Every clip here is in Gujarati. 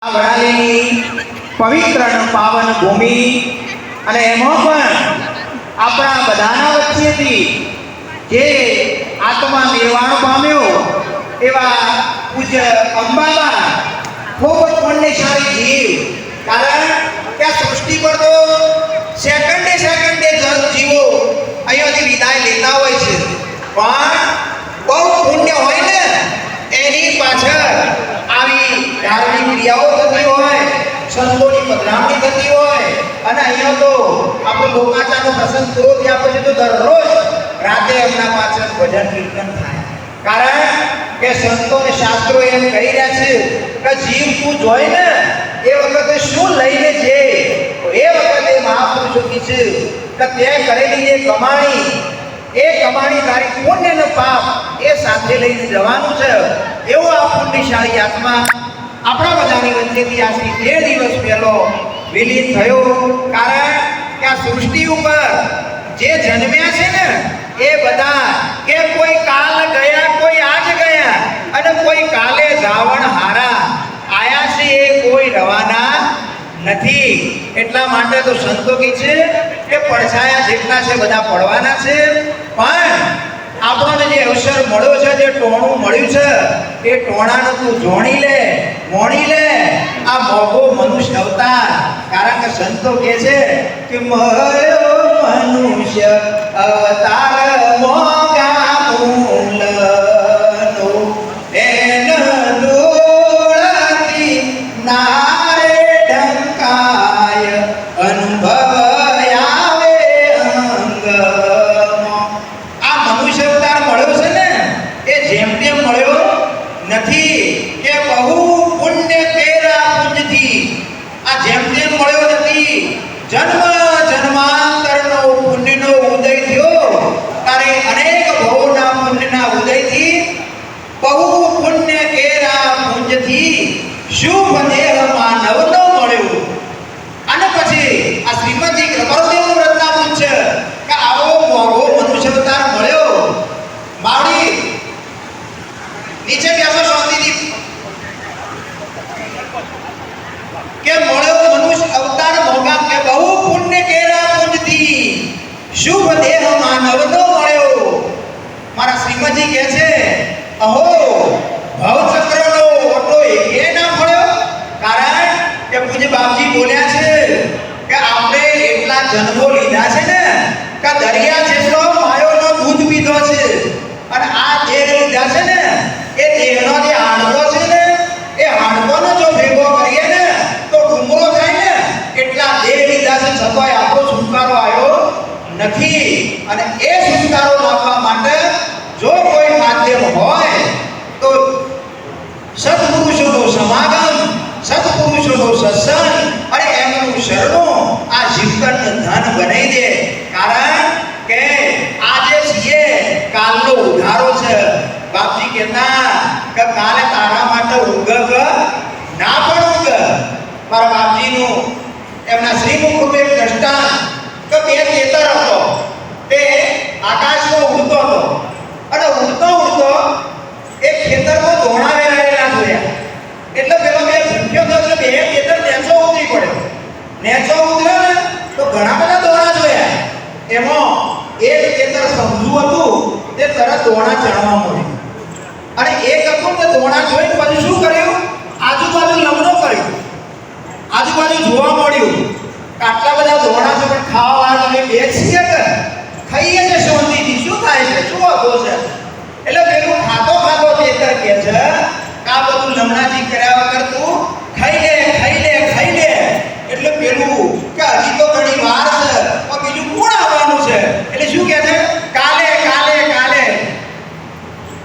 વડાલીની પવિત્ર અને પાવન ભૂમિ અને એમાં પણ આપણા બધાના વચ્ચેથી જે આત્મા નિર્વાણ પામ્યો એવા પૂજ્ય અંબાબા ખૂબ પુણ્યશાળી જીવ. કારણ કે આ સૃષ્ટિ પર તો સેકન્ડે જીવો અહીંયાથી વિદાય લેતા હોય છે, પણ બહુ પુણ્ય હોય ને એની પાછળ આવી ધાર્મિક ક્રિયાઓ થતી હોય, સંતોની પધરામણી થતી હોય. અને અહીંયા તો આપણો લોકાચારનો પ્રસંગ પૂરો થયા પછી તો દરરોજ રાતે એમના પાછળ ભજન કીર્તન થાય. કારણ કે સંતો અને શાસ્ત્રો એમ કહી રહ્યા છે કે જીવ તું જોઈ ને એ વખતે શું લઈને જે એ વખતે મહાપુરુષો કીધું કે તે કરેલી જે કમાણી એ કમાણી તારી પુણ્ય ને પાપ એ સાથે લઈને જવાનું છે. એવો આ પુણ્યશાળી આત્મા આપણા બધાની વચ્ચેથી આજથી 2 દિવસ પહેલો વિલીન થયો. કારણ કે આ સૃષ્ટિ ઉપર જે જન્મ્યા છે ને એ બધા કે કોઈ કાલ ગયા, કોઈ આજ ગયા અને કોઈ કાલે જાવણ હારા આયા છે, એ કોઈ રવાના નથી. એટલા માટે તો સંતો કહે છે કે પડછાયા જેટલા છે બધા પડવાના છે. પણ આપણને જે અવસર મળ્યો છે, જે ટોણું મળ્યું છે, એ ટોણાને તું જોણી લે, મોણી લે આ મોગો મનુષ્ય અવતાર. કારણ કે સંતો કહે છે કે મળ્યો મનુષ્ય અવતાર મોગા મૂલનો એન ડોળાથી નારે ઢંકાય અનુભવ આવે અંગમાં. આ મનુષ્ય અવતાર મળ્યો છે ને એ જેમ તેમ મળ્યો નથી કે બહુ પુણ્ય કેરા પુંજથી આ જેમ તેમ મળ્યો નથી. જન્મ જન્માંતરનો પુણ્યનો ઉદય થયો ત્યારે અનેક ભવોના પુણ્યના ઉદયથી બહુ પુણ્ય કેરા પુંજથી શુભ દેહ માનવનો મળ્યો. અને પછી આ શ્રીમતી કૃપાદેવનું વ્રતનામું છે કે આવો મોગો મનુષ્ય અવતાર મળ્યો. બાવડી નીચે બેસો શાંતિથી. કે મળ્યો મનુષ્ય અવતાર મોગા કે બહુ પુણ્ય કેરા પુંજથી શુભ દેહ માનવનો મળ્યો. મારા શ્રીમતી કહે છે અહો ભવચક્રનો ઓટો એ ના મળ્યો. કારણ કે પૂજ્ય બાપજી બોલ્યા છે કે આપણે એટલા જન્મો લીધા છે ને કે દરિયા જેટલો માયોનો દૂધ પીધો છે. અને આ દેહ લીધા છે ને એ દેહનો જે હાડકો છે ને એ હાડકોનો જો ભેગો કરીએ ને તો ડુંગરો થાય ને એટલા દેહ લીધા છે, છતાંય આપણો છુટકારો આવ્યો નથી. અને એ છુટકારો લાવવા માટે જો કોઈ માધ્યમ હોય તો સત્પુરુષોનો સમાગમ, સત્પુરુષોનો સત્સંગ અને એમનું શરણું આ જીવતન ધન બનાવી દે. કારણ કે આજે છીએ કાલનો ઉધારો છે. બાપજી કહેતા કે કાલે તારા માટે ઉગગ ના પણ ઉગ. મારા બાપજીનું એમના શ્રીમુખ રૂપે દ્રષ્ટાંત કે બે ખેતર હતો, તે આકાશમાં ઉડતો હતો અને ઉડતો એક ખેતરમાં ધોણા વેરાયેલા જોયા. એટલે પેલો બે ભૂખ્યો થયો એટલે બે ખેતર નેચો ઉતરી પડ્યો. નેચો ઉતર્યો ને તો ઘણા બધા ધોણા જોયા. એમાં એક ખેતર સમજુ હતું તે તરત ધોણા ચડવા મળ્યું. અને એક હતું તે ધોણા જોઈને પછી શું કર્યું, આજુબાજુ લમણો કર્યો, આજુબાજુ જોવા મળ્યું આટલા બધા ધોણા છે પણ ખાવા વાળા બે છીએ કે ખાઈએ છે શાંતિથી, શું થાય છે, શું હતો છે. એટલે પેલું ખાતો ખેતર કે છે આ બધું લમણાજી કર્યા વગર તું ખાઈ લે. એટલે પેલું કે હજી તો ઘણી વાર છે, પણ બીજું કોણ આવવાનું છે. એટલે શું કહે છે કાલે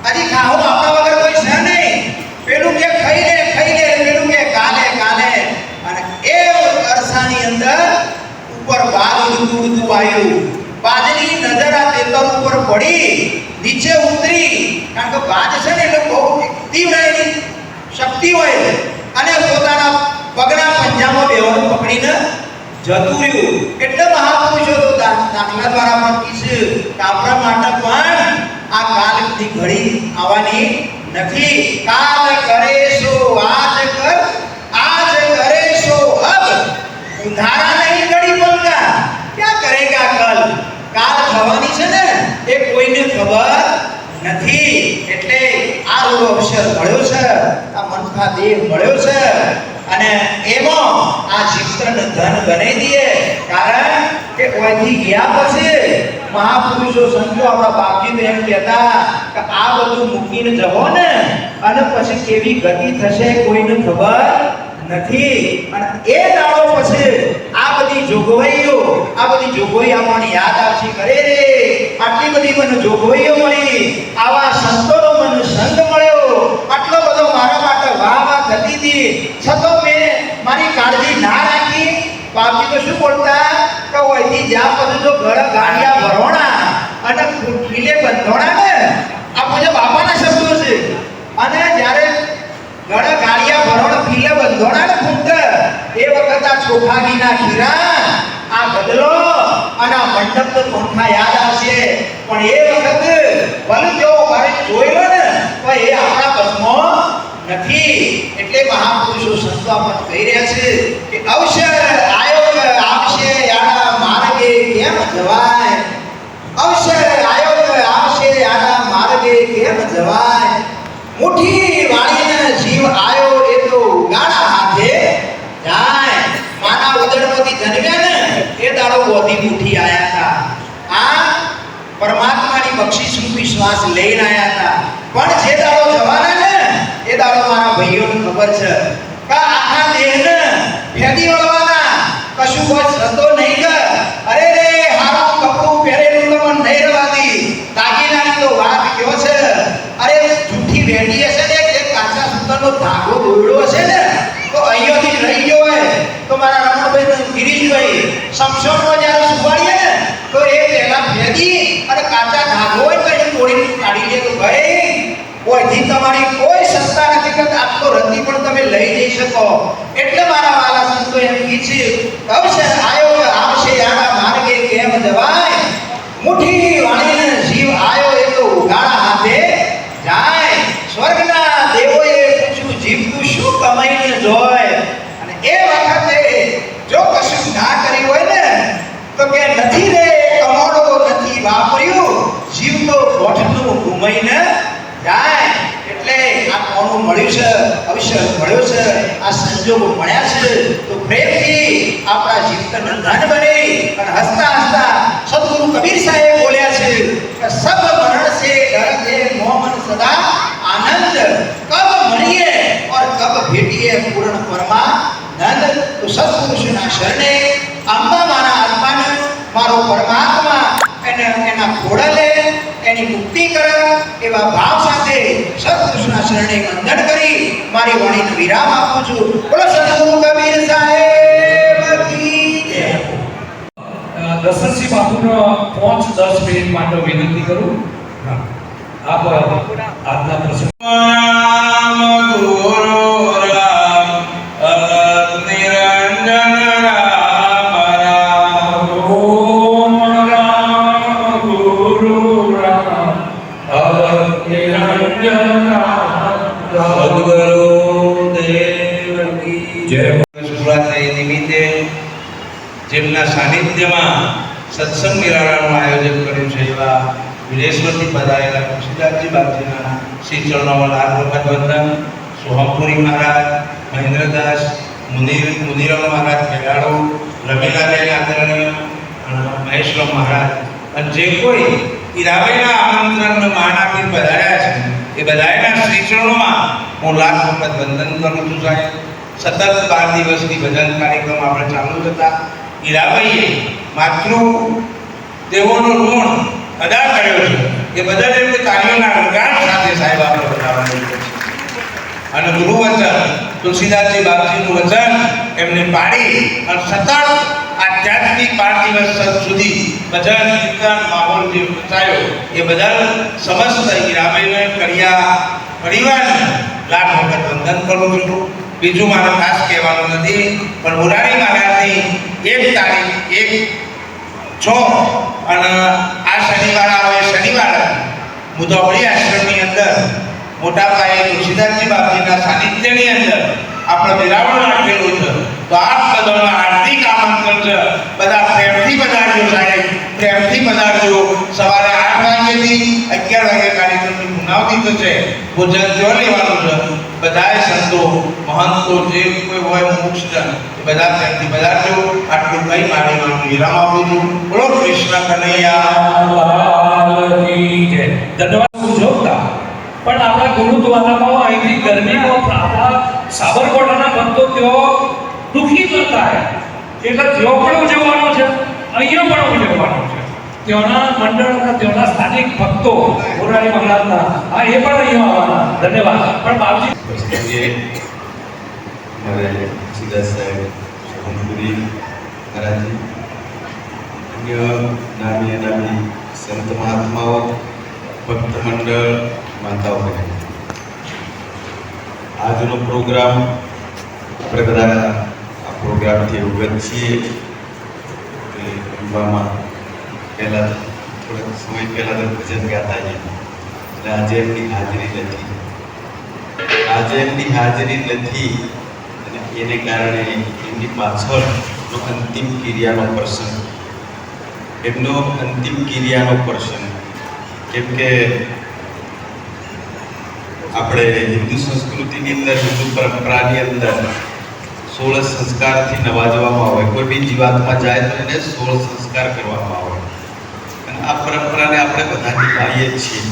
હજી ખાવું આપણા વગર કોઈ છે નહીં. પેલું કે ખાઈ લે, પેલું કે કાલે. અને એ અરસાની અંદર ઉપર બાજ ઉડતું આવ્યું. બાજની નજર આ ખેતર ઉપર પડી, નીચે ઉતરી. કારણ કે બાજ છે ને એટલે બહુ તીવ્ર એની શક્તિ હોય છે અને પોતાના પગના પંજામાં બેવાનું પકડીને જતું રહ્યું. એટલે મહાપુરુષો તો દાખલા દ્વારા પણ કીધું કે આપણા માટે પણ આ કાલની ઘડી આવવાની નથી. કાલ કરે સો આજ કર, આજ ખબર નથી. એટલે આ રૂડો અક્ષર મળ્યો છે, આ મનખા દેવ મળ્યો છે, અને એમાં આ જીવતન ધન બનાવી દઈએ. કારણ કે ઓયથી ગયા પછી મહાપુરુષો સંતો આપણા બાપજી તો એમ કહેતા કે આ બધું મૂકીને જવો ને અને પછી કેવી ગતિ થશે કોઈને ખબર નથી. અને એ દાડો પછી આ બધી જોગવાઈઓ આપણને યાદ આવશે. કરે રે આટલી બધી મને જોગવાઈઓ મળી, આવા સંતોનો મને સંગ મળ્યો, આટલો બધો મારા માટે વાહ થતી હતી, છતાં મેં મારી કાળજી ના રાખી. બાપજી તો શું બોલતા કે ઓયથી જ્યાં પછી જો ઘર ગાડિયા ભરોણા અને ખીલે બંધોણા ને આ પછી બાપાના શબ્દો છે. અને જ્યારે ઘર ગાડિયા ભરોણા ખીલે બંધોણા ને ફૂટ એ વખત આ ચોખાગીના ખીરા આ બદલો અને આ મંડપ તો કોઠા યાદ આવશે. પણ એ વખત ભલે જો મારે જોયેલો ને તો એ આપણા બસમાં નથી. એટલે મહાપુરુષો સંતો આપણને કહી રહ્યા છે કે અવસર આયો આવશે આડા માર્ગે કેમ જવાય, અવસર આયો આવશે આડા માર્ગે કેમ જવાય, મુઠ્ઠી વાળીને જીવ આયો એ તો ગાડા હાથે જાય. માના ઉદરમાંથી જન્મ્યા ને એ દાડો બોધી મુઠ્ઠી આયા હતા. આ પરમાત્માની બક્ષિસ રૂપી શ્વાસ લઈને આયા હતા. પણ જે દાડો જવાના ને એ દાડો મારા ભાઈઓને ખબર છે કે આખા દેહને ફેદી વળવાના, કશું કોઈ સતો નહીં કે અરે રે હારું કપડું પહેરેલું તો મને નહીં રવાતી, દાગીનાની તો વાત કયો છે. અરે જૂઠી વેડી હશે ને કે કાચા સૂતરનો ધાગો દોડ્યો હશે ને તો અહીંયાથી રહી ગયો હોય તો મારા રમણભાઈ ગિરીશભાઈ સમસોનમાં જ્યારે સુવાડીએ ને તો એ પહેલા ફેદી અને કાચા ધાગો હોય તો એને તોડીને કાઢી લે. તો ભાઈ કોઈથી તમારી કોઈ સત્તા નથી કે આટલો રતી પણ તમે લઈ જઈ શકો. એટલે મારા વાલા સંતો એમ કહે છે અવસર આયો આવશે આડા માર્ગે કેમ જવાય, મુઠ્ઠી વાળીને જીવ આયો એ તો ઉગાડા હાથે જાય. સ્વર્ગના દેવોએ પૂછ્યું જીવ તું શું કમાઈને જોય, અને એ વખતે જો કશું ના કર્યું હોય ને તો કે નથી રે કમોડો નથી વાપર્યું, જીવ તો ગોઠનું ઘૂમાઈને જાય. એટલે આ કોનું મળ્યું છે, અવસર મળ્યો છે, આ સંજોગો મળ્યા છે તો પ્રેમથી આપણા જીવન ધન બને. અને હસતા હસતા સદગુરુ કબીર સાહેબ બોલ્યા છે કે સબ મરણ સે ડરતે મોમન સદા આનંદ, કબ મળીએ और कब भेटिए पूर्ण परमानंद. तो સત્પુરુષના શરણે અંબા મારા આત્માને મારો પરમાત્મા એના ખોડા લે, એની મુક્તિ કરે એવા ભાવ સાથે સત્પુરુષના શરણે વંદન કરી મારી વાણીને વિરામ આપું છું. બોલો સદગુરુ કબીર સાહેબ કી જય. દર્શનસિંહ બાપુનો 5-10 મિનિટ માટે વિનંતી કરું. આપ આજના પ્રસંગ રામ ગુરુ રામ અલગ નિરંજન રામ રામ ઓમ રામ ગુરુ રામ અલગ નિરંજન રામ સદગુરુ દેવ કી જય. શિવરાત્રી નિમિત્તે જેમના સાનિધ્યમાં સત્સંગ મેળાનું આયોજન કર્યું છે એવા વિદેશમાંથી પધારેલા તુલસીદાસજી બાપજીના શ્રી ચરણોમાં લાખ વખત વંદન. સોહમપુરી મહારાજ, મહેન્દ્રદાસ, મુનિરામ મહારાજ ખેલાડો, રમીલાબેન આદરણીય, મહેશરામ મહારાજ અને જે કોઈ ઈરાબાઈના આમંત્રણને માન આપી પધાર્યા છે એ બધાના શ્રી ચરણોમાં હું લાખ વખત વંદન કરું છું. સાહેબ સતત 12 દિવસની ભજન કાર્યક્રમ આપણે ચાલુ જ હતા. ઈરાબાઈએ માતૃ દેવોનો ઋણ અદા કર્યો છે એ બધા એમને કાર્યોના અંગાર સાથે સાહેબ આપણે બતાવવાનું છે. અને ગુરુ વચન તુલસીદાસજી બાપજીનું વચન એમને પાડી અને સતત આધ્યાત્મિક 12 દિવસ સુધી ભજન કીર્તન માહોલ જે રચાયો એ બધા સમસ્ત હીરાબાઈને કર્યા પરિવારને લાખ વખત વંદન કરું છું. બીજું મારે ખાસ કહેવાનું નથી, પણ મુરારી મહારાજની 1 તારીખ 1/6 અને આ શનિવાર આવે શનિવાર મુદોબડી આશ્રમની અંદર મોટા પાયે તુલસીદાસજી બાપજીના સાનિધ્યની અંદર આપણે બિરાવણ રાખેલું છે. તો આપ બધાનું હાર્દિક આમંત્રણ છે. બધા પ્રેમથી પધારજો સાહેબ, પ્રેમથી પધારજો. સવારે 8 વાગ્યાથી ભોજન ત્યાં લેવાનું છે. બધાય સંતો મહંતો જે કોઈ હોય મોક્ષજન બધા ત્યાંથી પધારજો. આટલું કઈ મારી વિરામ આપું છું. બોલો કૃષ્ણ કનૈયા લાલ કી જય. ધન્યવાદ જોતા પણ આપણા ગુરુદ્વારામાં અહીંથી ગરમીમાં આપણા સાબરકાંઠાના ભક્તો ત્યાં દુઃખી કરતા એટલે ત્યાં પણ ઉજવવાનો છે, અહીંયા પણ ઉજવવાનો છે. ત્યાંના મંડળના ત્યાંના સ્થાનિક ભક્તો મોરારી મહારાજના એ પણ અહીંયા આવવાના. ધન્યવાદ. પણ બાપજી हमारे सीधा साहेब सोमपुरी महाराज अन्य नामी संत महात्माओं भक्त मंडल माताओं बहन આજનો પ્રોગ્રામ આપણે બધા આ પ્રોગ્રામથી અવગત છીએ કે યુવામાં પહેલાં થોડાક સમય પહેલાં તો ભજન ગાતા હતા એટલે આજે એમની હાજરી નથી. આજે એમની હાજરી નથી અને એને કારણે એમની પાછળનો અંતિમ ક્રિયાનો પ્રસંગ, એમનો અંતિમ ક્રિયાનો પ્રસંગ, કેમ કે આપણે હિન્દુ સંસ્કૃતિની અંદર, હિન્દુ પરંપરાની અંદર 16 સંસ્કારથી નવાજવામાં આવે. કોઈ બી જીવાત્મા જાય તો એને 16 સંસ્કાર કરવામાં આવે અને આ પરંપરાને આપણે બધા નિભાવીએ છીએ.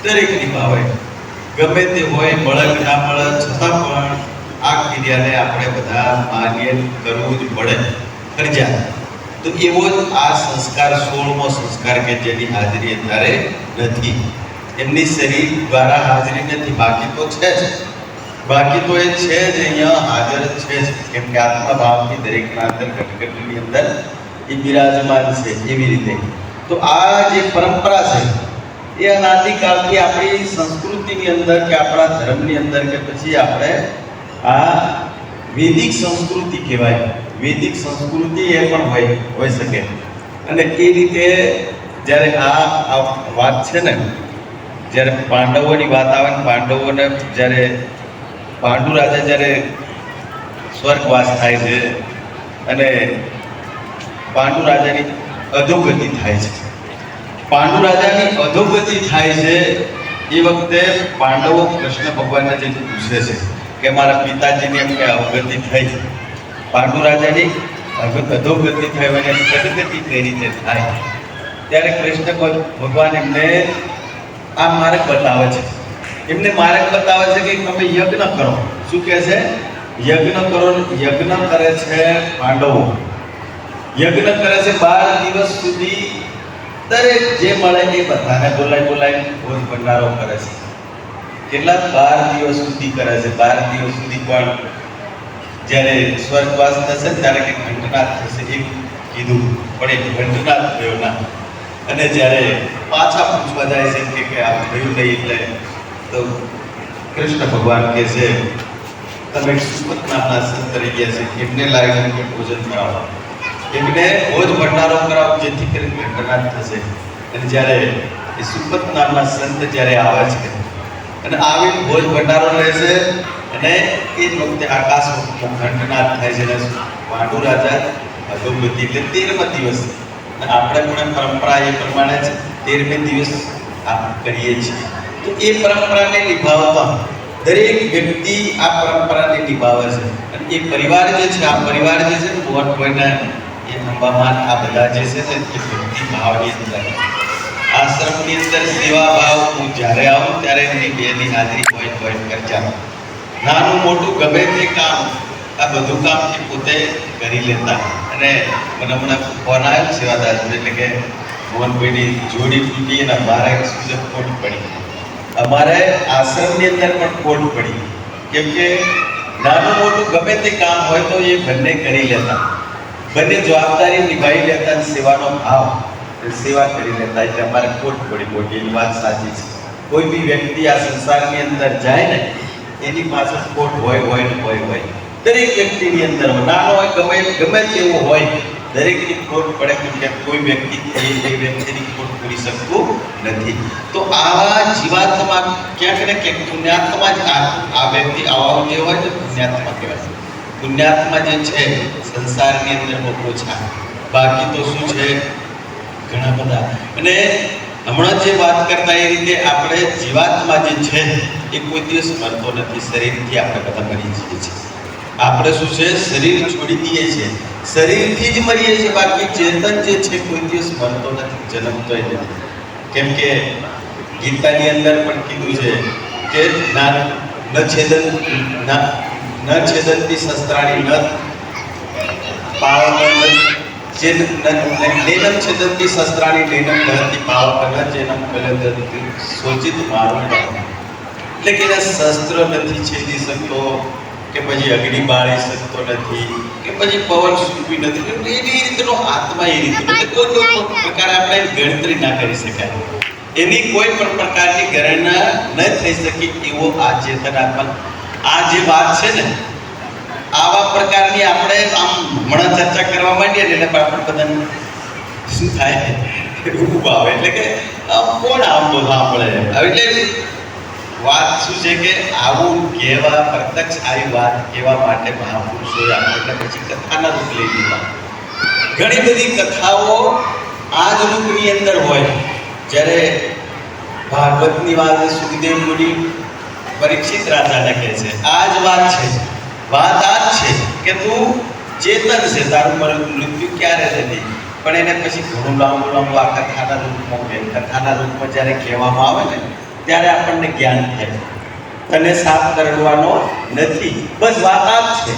દરેક નિભાવે, ગમે તે હોય, મળે કે ના મળે, છતાં પણ આ ક્રિયાને આપણે બધા માન્ય કરવું જ પડે, ફરજિયાત. તો એવો જ આ સંસ્કાર 16મો સંસ્કાર કે જેની હાજરી અત્યારે નથી. એમની શરીર દ્વારા હાજરી નથી, બાકી તો છે જ, બાકી તો એ છે જ, અહીંયા હાજર જ છે જ, કેમ કે આત્મા ભાવની દરેકના અંદર ઘટઘટની અંદર એ બિરાજમાન છે. એવી રીતે તો આ જે પરંપરા છે એ અનાદિકાળથી આપણી સંસ્કૃતિની અંદર કે આપણા ધર્મની અંદર કે પછી આપણે આ વૈદિક સંસ્કૃતિ કહેવાય. વૈદિક સંસ્કૃતિ એ પણ હોઈ શકે. અને એ રીતે જ્યારે આ વાત છે ને, જ્યારે પાંડવોની વાત આવે ને, પાંડવોને જ્યારે પાંડુ રાજા જ્યારે સ્વર્ગવાસ થાય છે અને પાંડુ રાજાની અધોગતિ થાય છે, પાંડુ રાજાની અધોગતિ થાય છે એ વખતે પાંડવો કૃષ્ણ ભગવાનને જે પૂછે છે કે મારા પિતાજીની એમ કે અવગતિ થઈ, પાંડુ રાજાની અધોગતિ થઈ અને સદગતિ કઈ રીતે થાય, ત્યારે કૃષ્ણ ભગવાન એમને આ માર્ગ બતાવે છે. એમને માર્ગ બતાવે છે કે તમે યજ્ઞ કરો. શું કહે છે? યજ્ઞ કરો. યજ્ઞ કરે છે પાંડવો, યજ્ઞ કરે છે 12 દિવસ સુધી. દરેક જે મળે એ બધાને બોલાય ભોજ ભંડારો કરે છે. કેટલા? 12 દિવસ સુધી કરે છે. 12 દિવસ સુધી પણ જ્યારે સ્વર્ગવાસ થશે ત્યારે કે ઘંટનાદ થશે એવું કીધું, પણ એ ઘંટનાદ થયો ના. અને જ્યારે પાછા પૂછવા જાય છે કે આ થયું નહીં, એટલે તો કૃષ્ણ ભગવાન કહે છે તમે સુપત નામના સંત રહી ગયા છે, એમને લાવીને કે ભોજન કરાવો, એમને ભોજ ભંડારો કરાવો, જેથી કરીને ઘંટનાદ થશે. અને જ્યારે એ સુપત નામના સંત જ્યારે આવે છે અને આવીને ભોજ ભંડારો લે છે અને એ જ વખતે આકાશમાં ઘંટનાદ થાય છે અને પાંડુ રાજા અધોગતિ એટલે 13મા દિવસ. આપણે પણ પરંપરા એ પ્રમાણે જ 13મે દિવસ કરીએ છીએ. તો એ પરંપરાને નિભાવવા દરેક વ્યક્તિ આ પરંપરાને નિભાવે છે. અને એ પરિવાર જે છે, આ પરિવાર જે છે ને મોહન ભાઈના એ અંબામાન આ બધા જે છે ને એ ભક્તિ ભાવની અંદર આશ્રમની અંદર સેવા ભાવ, હું જ્યારે આવું ત્યારે એમની બેની હાજરી હોય કરજા. નાનું મોટું ગમે તે કામ, આ બધું કામ એ પોતે કરી લેતા. અને મને હમણાં ફોન આવ્યો સેવાદાર, એટલે કે મોહનભાઈની જોડી તૂટી અને અમારે સુજત ખોટ પડી, અમારે આશ્રમની અંદર પણ ખોટ પડી, કેમ કે નાનું મોટું ગમે તે કામ હોય તો એ બંને કરી લેતા, બંને જવાબદારી નિભાવી લેતા, સેવાનો ભાવ સેવા કરી લેતા. એટલે અમારે ખોટ પડી મોટી. એની વાત સાચી છે. કોઈ બી વ્યક્તિ આ સંસારની અંદર જાય ને એની પાસે ખોટ હોય. દરેક વ્યક્તિની અંદર નાનો હોય ગમે તેવો હોય, દરેકની ખોટ પડે, કેમ કે કોઈ વ્યક્તિ એ વ્યક્તિની ખોટ પૂરી શકતું નથી. તો આવા જીવાત્મા ક્યાંક ને ક્યાંક પુણ્યાત્મા જ આ વ્યક્તિ આવા જે હોય તો પુણ્યાત્મા કહેવાય. પુણ્યાત્મા જે છે સંસારની અંદર બહુ ઓછા, બાકી તો શું છે ઘણા બધા. અને હમણાં જે વાત કરતા એ રીતે આપણે જીવાત્મા જે છે એ કોઈ દિવસ મરતો નથી. શરીરથી આપણે બધા મરી જઈએ છીએ. આપણે શું છે, શરીર છોડી દઈએ છીએ, શરીરથી જ મરીએ છીએ. બાકી ચેતન જે છે કોઈ દિવસ મરતો નથી, જન્મતોય નથી. કેમ કે ગીતાની અંદર પણ કીધું છે કે ન છેદંતી શસ્ત્રાણી ન પાવક નૈનમ છેદંતી શસ્ત્રાણી નૈનમ દહંતી પાવક ન જેનમ કલંદતી સોચિત મારું કર્મ. એટલે કે શસ્ત્ર નથી છેદી શકતો, કે પછી અગ્નિ બાળી શકતો નથી, કે પછી પવન સૂકવી નથી, એવી રીતનો આત્મા એ રીતનો કોઈ પ્રકારે આપણે ગણતરી ના કરી શકાય. એની કોઈ પણ પ્રકારની ગણના ન થઈ શકે એવો આ ચેતન આત્મા. આ જે વાત છે ને, આવા પ્રકારની આપણે આમ હમણાં ચર્ચા કરવા માંડીએ ને એટલે આપણે બધાને શું થાય, ઊભું આવે. એટલે કે કોણ આમ તો સાંભળે. એટલે વાત શું છે કે આવું કહેવા, પ્રત્યક્ષ આવી વાત કહેવા માટે મહાપુરુષોએ આપણને પછી કથાના રૂપ લઈ લીધા. ઘણી બધી કથાઓ આ જ રૂપની અંદર હોય. જ્યારે ભાગવતની વાત સુખદેવ મુનિ પરીક્ષિત રાજાને કહે છે, આ જ વાત છે, વાત આ જ છે કે તું ચેતન છે, તારું મૃત્યુ ક્યારે નથી. પણ એને પછી ઘણું લાંબુ આ કથાના રૂપમાં કહે. કથાના રૂપમાં જ્યારે કહેવામાં આવે ને ત્યારે આપણને જ્ઞાન થાય. તને સાફ કરવાનો નથી, બસ વાત આ જ છે,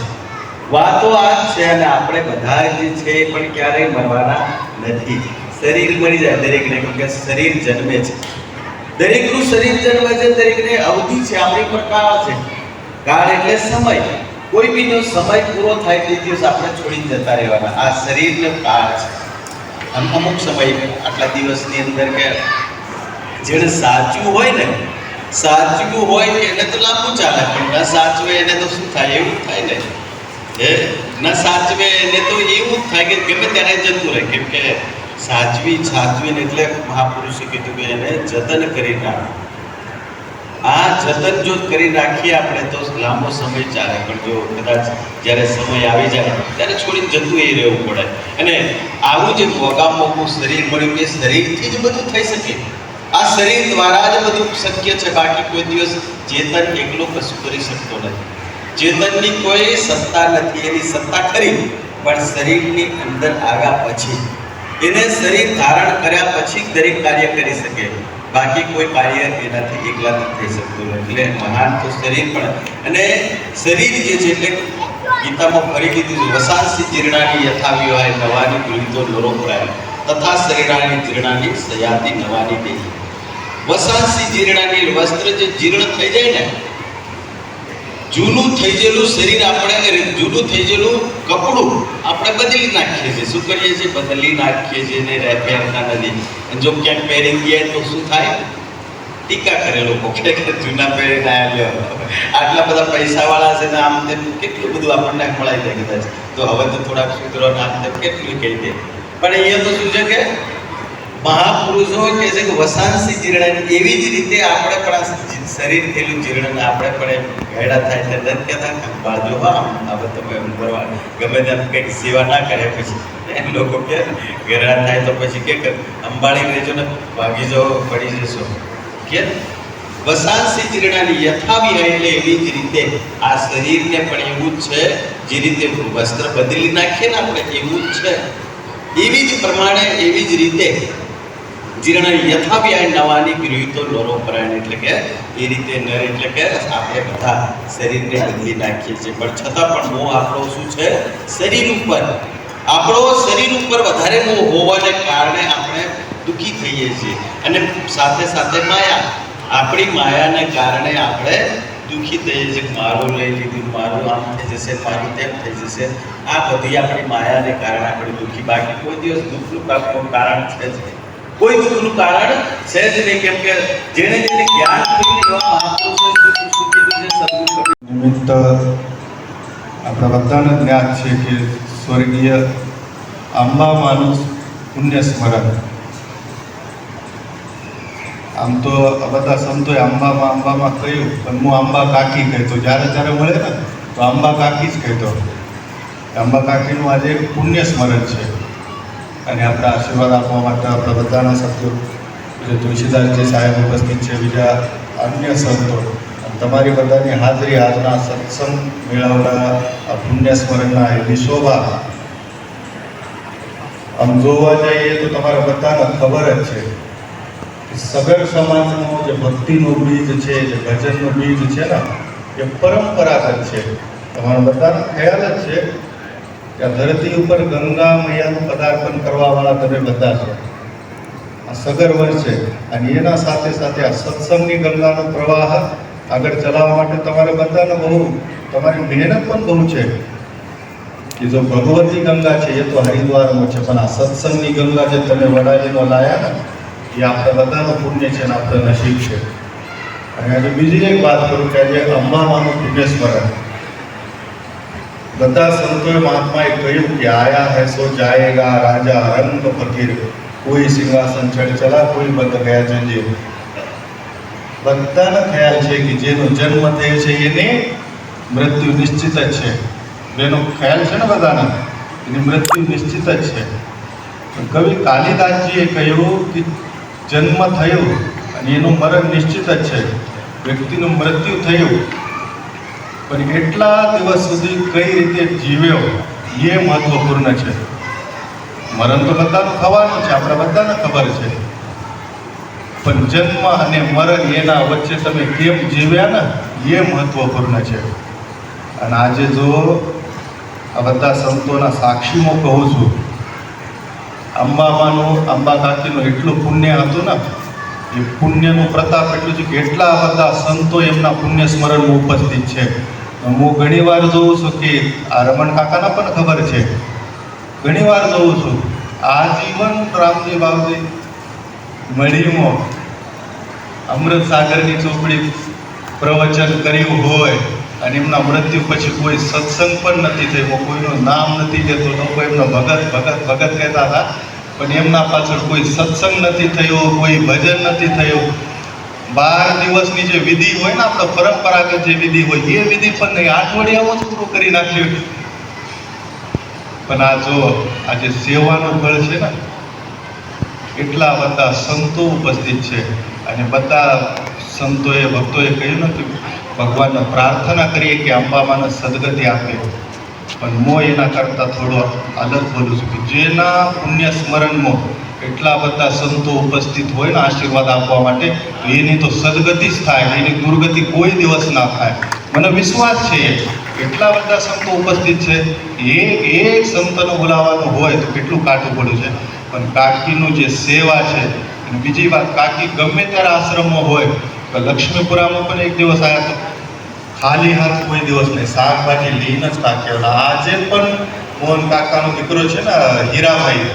વાતો આ જ છે. અને આપણે બધા જે છે એ પણ ક્યારેય મરવાના નથી. શરીર મરી જાય દરેકને, કેમ કે શરીર જન્મે છે, દરેકનું શરીર જન્મે છે, દરેકને અવધિ છે. આપણી પર કાળ છે. કાળ એટલે સમય. કોઈ બીનો સમય પૂરો થાય તે દિવસ આપણે છોડીને જતા રહેવાના. આ શરીરનો કાળ છે. અમુક સમય આટલા દિવસની અંદર કે જેને સાચવું હોય ને, સાચવું હોય એને તો લાંબુ ચાલે, પણ ન સાચવે એને તો શું થાય, એવું થાય ને. ન સાચવે એને તો એવું જ થાય કે ગમે ત્યારે જતું રહે. કેમ કે સાચવીને એટલે મહાપુરુષે કીધું કે એને જતન કરી નાખ. આ જતન જો કરી રાખીએ આપણે તો લાંબો સમય ચાલે. પણ જો કદાચ જ્યારે સમય આવી જાય ત્યારે છોડીને જતું એ રહેવું પડે. અને આવું જે મોગું શરીર મળ્યું કે શરીરથી જ બધું થઈ શકે. આ શરીર દ્વારા જ બધું શક્ય છે. બાકી કોઈ દિવસ ચેતન એકલો કશું કરી શકતો નથી. ચેતનની કોઈ સત્તા નથી. એની સત્તા ખરી, પણ શરીરની અંદર આવ્યા પછી, એને શરીર ધારણ કર્યા પછી દરેક કાર્ય કરી શકે. બાકી કોઈ કાર્ય એનાથી એકલા નથી થઈ શકતું. એટલે મહાન તો શરીર પણ. અને શરીર જે છે એટલે ગીતામાં ફરી કીધું છે, વસાંસી જીર્ણાની યથાવ્યવાય નવાની ગૃહિતો નરોપરાય તથા શરીરાની જીર્ણાની સયાતી નવાની દેહી. વસાંસી જીર્ણાની વસ્ત્ર જે જીર્ણ થઈ જાય ને, જૂનું થઈ ગયેલું શરીર આપણે, જૂનું થઈ ગયેલું કપડું આપણે બદલી નાખીએ છીએ. શું કરીએ છીએ? બદલી નાખીએ છીએ ને પહેરતા નથી. જો ક્યાંક પહેરી ગયા તો શું થાય? ટીકા કરે લોકો કે જૂના પહેરીને આવ્યો, આટલા બધા પૈસાવાળા છે ને આમ તેમ કેટલું બધું આપણને મળાઈ જાય કદાચ. તો હવે તો થોડાક સુધરો આમ તેમ કેટલું કહી દે. પણ અહીંયા તો શું છે કે મહાપુરુષો કહે છે કે વસાંસી જીર્ણ. એવી જ રીતે આપણે પણ શરીર થયેલું જીર્ણ આપણે પણ ઘેડા થાય છે નથી કહેતા બાજુ હવે તમે કરવા ગમે તેમ કંઈક સેવા ના કરે પછી એમ લોકો કે ઘેરા થાય તો પછી કે અંબાડી રહેજો ને ભાગી જાઓ, પડી જશો. કે વસાંસી જીર્ણાની યથાવિહાય એટલે એવી જ રીતે આ શરીરને પણ એવું જ છે. જે રીતે વસ્ત્ર બદલી નાખીએ ને આપણે એવું જ છે. એવી જ પ્રમાણે એવી જ રીતે જીર્ણ યથાવ્યાય નવાની ગૃહિતો નરોપરાયણ. એટલે કે એ રીતે નર એટલે કે આપણે બધા શરીરને બદલી નાખીએ છીએ. પણ છતાં પણ મોહ આપણો શું છે? શરીર ઉપર. આપણો શરીર ઉપર વધારે મોહ હોવાને કારણે આપણે દુઃખી થઈએ છીએ. અને સાથે સાથે માયા, આપણી માયાને કારણે આપણે દુઃખી થઈએ છીએ. મારું લઈ લીધું, મારું આમ થઈ જશે, મારું તેમ થઈ જશે. આ બધી આપણી માયાને કારણે આપણે દુઃખી. બાકી કોઈ દિવસ દુઃખનું કારણ છે જ નહીં. કોઈ દુઃખનું કારણ છે જ નહીં. કેમ કે જેને જેને જ્ઞાન થયું એવા મહાપુરુષોએ શું કીધું છે? સદગુરુ નિમિત્ત આપણા બધાને જ્ઞાન છે કે સ્વર્ગીય અંબામાનું પુણ્ય સ્મરણ. આમ તો બધા સંતોએ અંબામાં કહ્યું, પણ હું અંબા કાકી કહેતો. જ્યારે જ્યારે મળે ને તો અંબા કાકી જ કહેતો. અંબા કાકીનું આજે પુણ્ય સ્મરણ છે. અને આપણે આશીર્વાદ આપવા માટે આપણા બધાના સભ્યો જે તુલસીદાસજી સાહેબ ઉપસ્થિત છે, બીજા અન્ય સંતો તમારી બધાની હાજરી આજના સત્સંગ મેળાવડા આ પુણ્ય સ્મરણના એની શોભા આમ જોવા જઈએ તો તમારા બધાને ખબર જ છે કે સગર સમાજનો જે ભક્તિનું બીજ છે, જે ભજનનું બીજ છે ને, એ પરંપરાગત છે. તમારા બધાને ખ્યાલ જ છે કે આ ધરતી ઉપર ગંગા મૈયાનું પદાર્પણ કરવાવાળા તમે બધા છો. આ સગર વંશ છે અને એના સાથે સાથે આ સત્સંગની ગંગાનો પ્રવાહ આગળ ચલાવવા માટે તમારે બધાને બહુ તમારી મહેનત પણ બહુ છે. કે જો ભગવતી ગંગા છે એ તો હરિદ્વારમાં છે, પણ આ સત્સંગની ગંગા જે તમે વડાલીનો લાયા ને, એ આપણા બધાનું પુણ્ય છે ને આપણું નસીબ છે. અને આજે બીજી એક વાત કરું કે આજે અંબામાનું પુણ્ય સ્મરણ બધા સંતોએ મહાત્માએ કહ્યું કે આયા હૈ સો જાયેગા રાજા રંગ ફકીર, કોઈ સિંહાસન ચઢ ચલા કોઈ બંધ ગયા જંજીર. બધાને ખ્યાલ છે કે જેનો જન્મ થયો છે એને મૃત્યુ નિશ્ચિત જ છે. એનો ખ્યાલ છે ને બધાને, એની મૃત્યુ નિશ્ચિત જ છે. કવિ કાલિદાસજીએ કહ્યું કે જન્મ થયો અને એનું મરણ નિશ્ચિત જ છે, વ્યક્તિનું મૃત્યુ થયું, પણ એટલા દિવસ સુધી કઈ રીતે જીવ્યો એ મહત્વપૂર્ણ છે. મરણ તો બધાનું થવાનું છે, આપણે બધાને ખબર છે, પણ જન્મ અને મરણ એના વચ્ચે તમે કેમ જીવ્યા ને એ મહત્વપૂર્ણ છે. અને આજે જો આ બધા સંતોના સાક્ષીમાં કહું છું, અંબા કાકીનું એટલું પુણ્ય હતું ને, એ પુણ્યનું પ્રતાપ એટલું છે કે એટલા બધા સંતો એમના પુણ્ય સ્મરણમાં ઉપસ્થિત છે. હું ઘણી વાર જોઉં છું કે આ રમણ કાકાને પણ ખબર છે, ઘણી વાર જોઉં છું આજીવન રામજી બાબજી મળીમાં અમૃત સાગરની ચોપડી પ્રવચન કર્યું હોય અને એમના મૃત્યુ પછી કોઈ સત્સંગ પણ નથી થયો, કોઈનું નામ નથી લેતો, લોકો એમનો ભગત ભગત ભગત કહેતા હતા, પણ એમના પાછળ કોઈ સત્સંગ નથી થયો, કોઈ ભજન નથી થયું. 12 દિવસની જે વિધિ હોય ને, આપણો પરંપરાગત જે વિધિ હોય એ વિધિ પણ નહીં, અઠવાડિયામાં જ પૂરું કરી નાખ્યું. પણ આ જો આજે સેવાનું ફળ છે ને, એટલા બધા સંતો ઉપસ્થિત છે અને બધા સંતોએ ભક્તોએ કહ્યું ને કે ભગવાનને પ્રાર્થના કરીએ કે અંબામાને સદગતિ આપે. પણ હું એના કરતાં થોડો અલગ બોલું છું કે જેના પુણ્ય સ્મરણમાં એટલા બધા સંતો ઉપસ્થિત હોય ને આશીર્વાદ આપવા માટે, તો એની તો સદગતિ જ થાય, એની દુર્ગતિ કોઈ દિવસ ના થાય. મને વિશ્વાસ છે એટલા બધા સંતો ઉપસ્થિત છે, એક સંતને બોલાવવાનું હોય તો કેટલું કાઠું પડ્યું છે. પણ કાકીનું જે સેવા છે, અને બીજી વાત કાકી ગમે ત્યારે આશ્રમમાં હોય તો લક્ષ્મીપુરામાં પણ એક દિવસ આવ્યા તો ખાલી હાથ કોઈ દિવસ નહીં, શાકભાજી લઈને જ કાકી. આજે પણ મોહન કાકાનો દીકરો છે ને હીરાભાઈ,